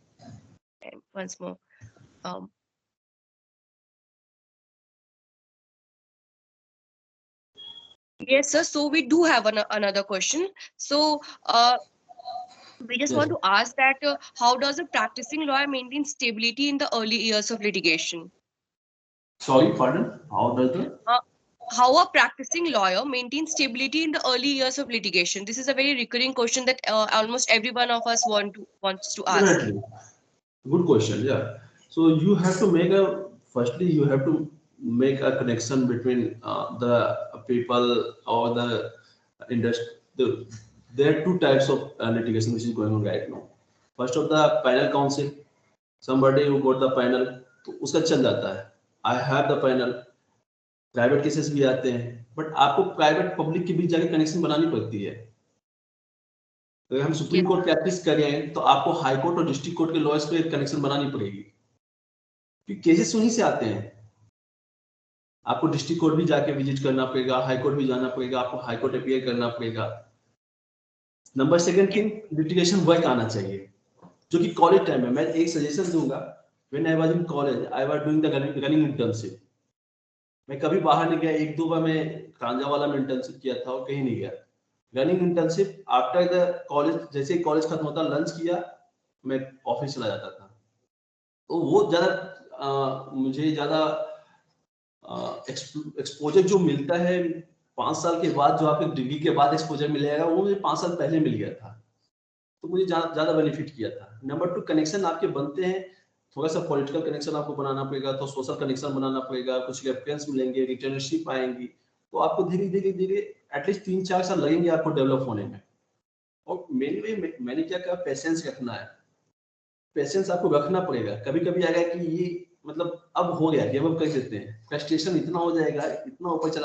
B: And once more. Yes, sir. So we do have another question. So we just want to ask that how does a practicing lawyer maintain stability in the early years of litigation?
C: Sorry, pardon? How does the?
B: How a practicing lawyer maintains stability in the early years of litigation? This is a very recurring question that almost every one of us wants to ask.
C: Definitely. Good question. Yeah. So you have to make firstly you have to make a connection between the people or the industry, there are two types of litigation which is going on right now. First of the panel counsel, somebody who got the panel, तो उसका चल जाता है. I have the panel. Private cases भी आते हैं, but आपको private public के बीच जाके कनेक्शन बनानी पड़ती है. तो हम सुप्रीम कोर्ट प्रैक्टिस कर रहे हैं तो आपको हाई कोर्ट और डिस्ट्रिक्ट कोर्ट के लॉयर्स पे कनेक्शन बनानी पड़ेगी, क्योंकि केसेस उन्हीं से आते हैं. आपको डिस्ट्रिक्ट कोर्ट भी जाके विजिट करना पड़ेगा, हाई कोर्ट भी जाना पड़ेगा, आपको हाई कोर्ट अपीयर करना पड़ेगा. Number second thing, litigation work आना चाहिए, जो कि कॉलेज टाइम में मैं एक सजेशन दूंगा. When I was in college I was doing the running internship. मैं कभी बाहर नहीं गया, एक दो बार मैं कांजावाला में इंटर्नशिप किया था और कहीं नहीं गया. Running internship after the college, जैसे ही कॉलेज खत्म होता लंच किया मैं ऑफिस चला जाता था. तो वो ज्यादा मुझे ज्यादा एक्सपोजर जो मिलता है 5 साल के बाद, जो आपके डिग्री के बाद एक्सपोजर मिलेगा, वो मुझे 5 साल पहले मिल गया था. तो मुझे ज्यादा बेनिफिट किया था. नंबर 2, कनेक्शन आपके बनते हैं. थोड़ा सा पॉलिटिकल कनेक्शन आपको बनाना पड़ेगा, तो सोशल कनेक्शन बनाना पड़ेगा, कुछ रेफरेंस मिलेंगे, रिटर्नशिप आएंगी, तो आपको धीरे धीरे धीरे एटलीस्ट 3-4 साल लगेंगे आपको डेवलप होने में. और मैंने क्या कहा, पेशेंस रखना है. पेशेंस आपको रखना पड़ेगा. कभी कभी आएगा कि ये मतलब अब हो गया, गिव अप कर देते हैं, फ्रस्ट्रेशन इतना हो जाएगा, इतना ऊपर चला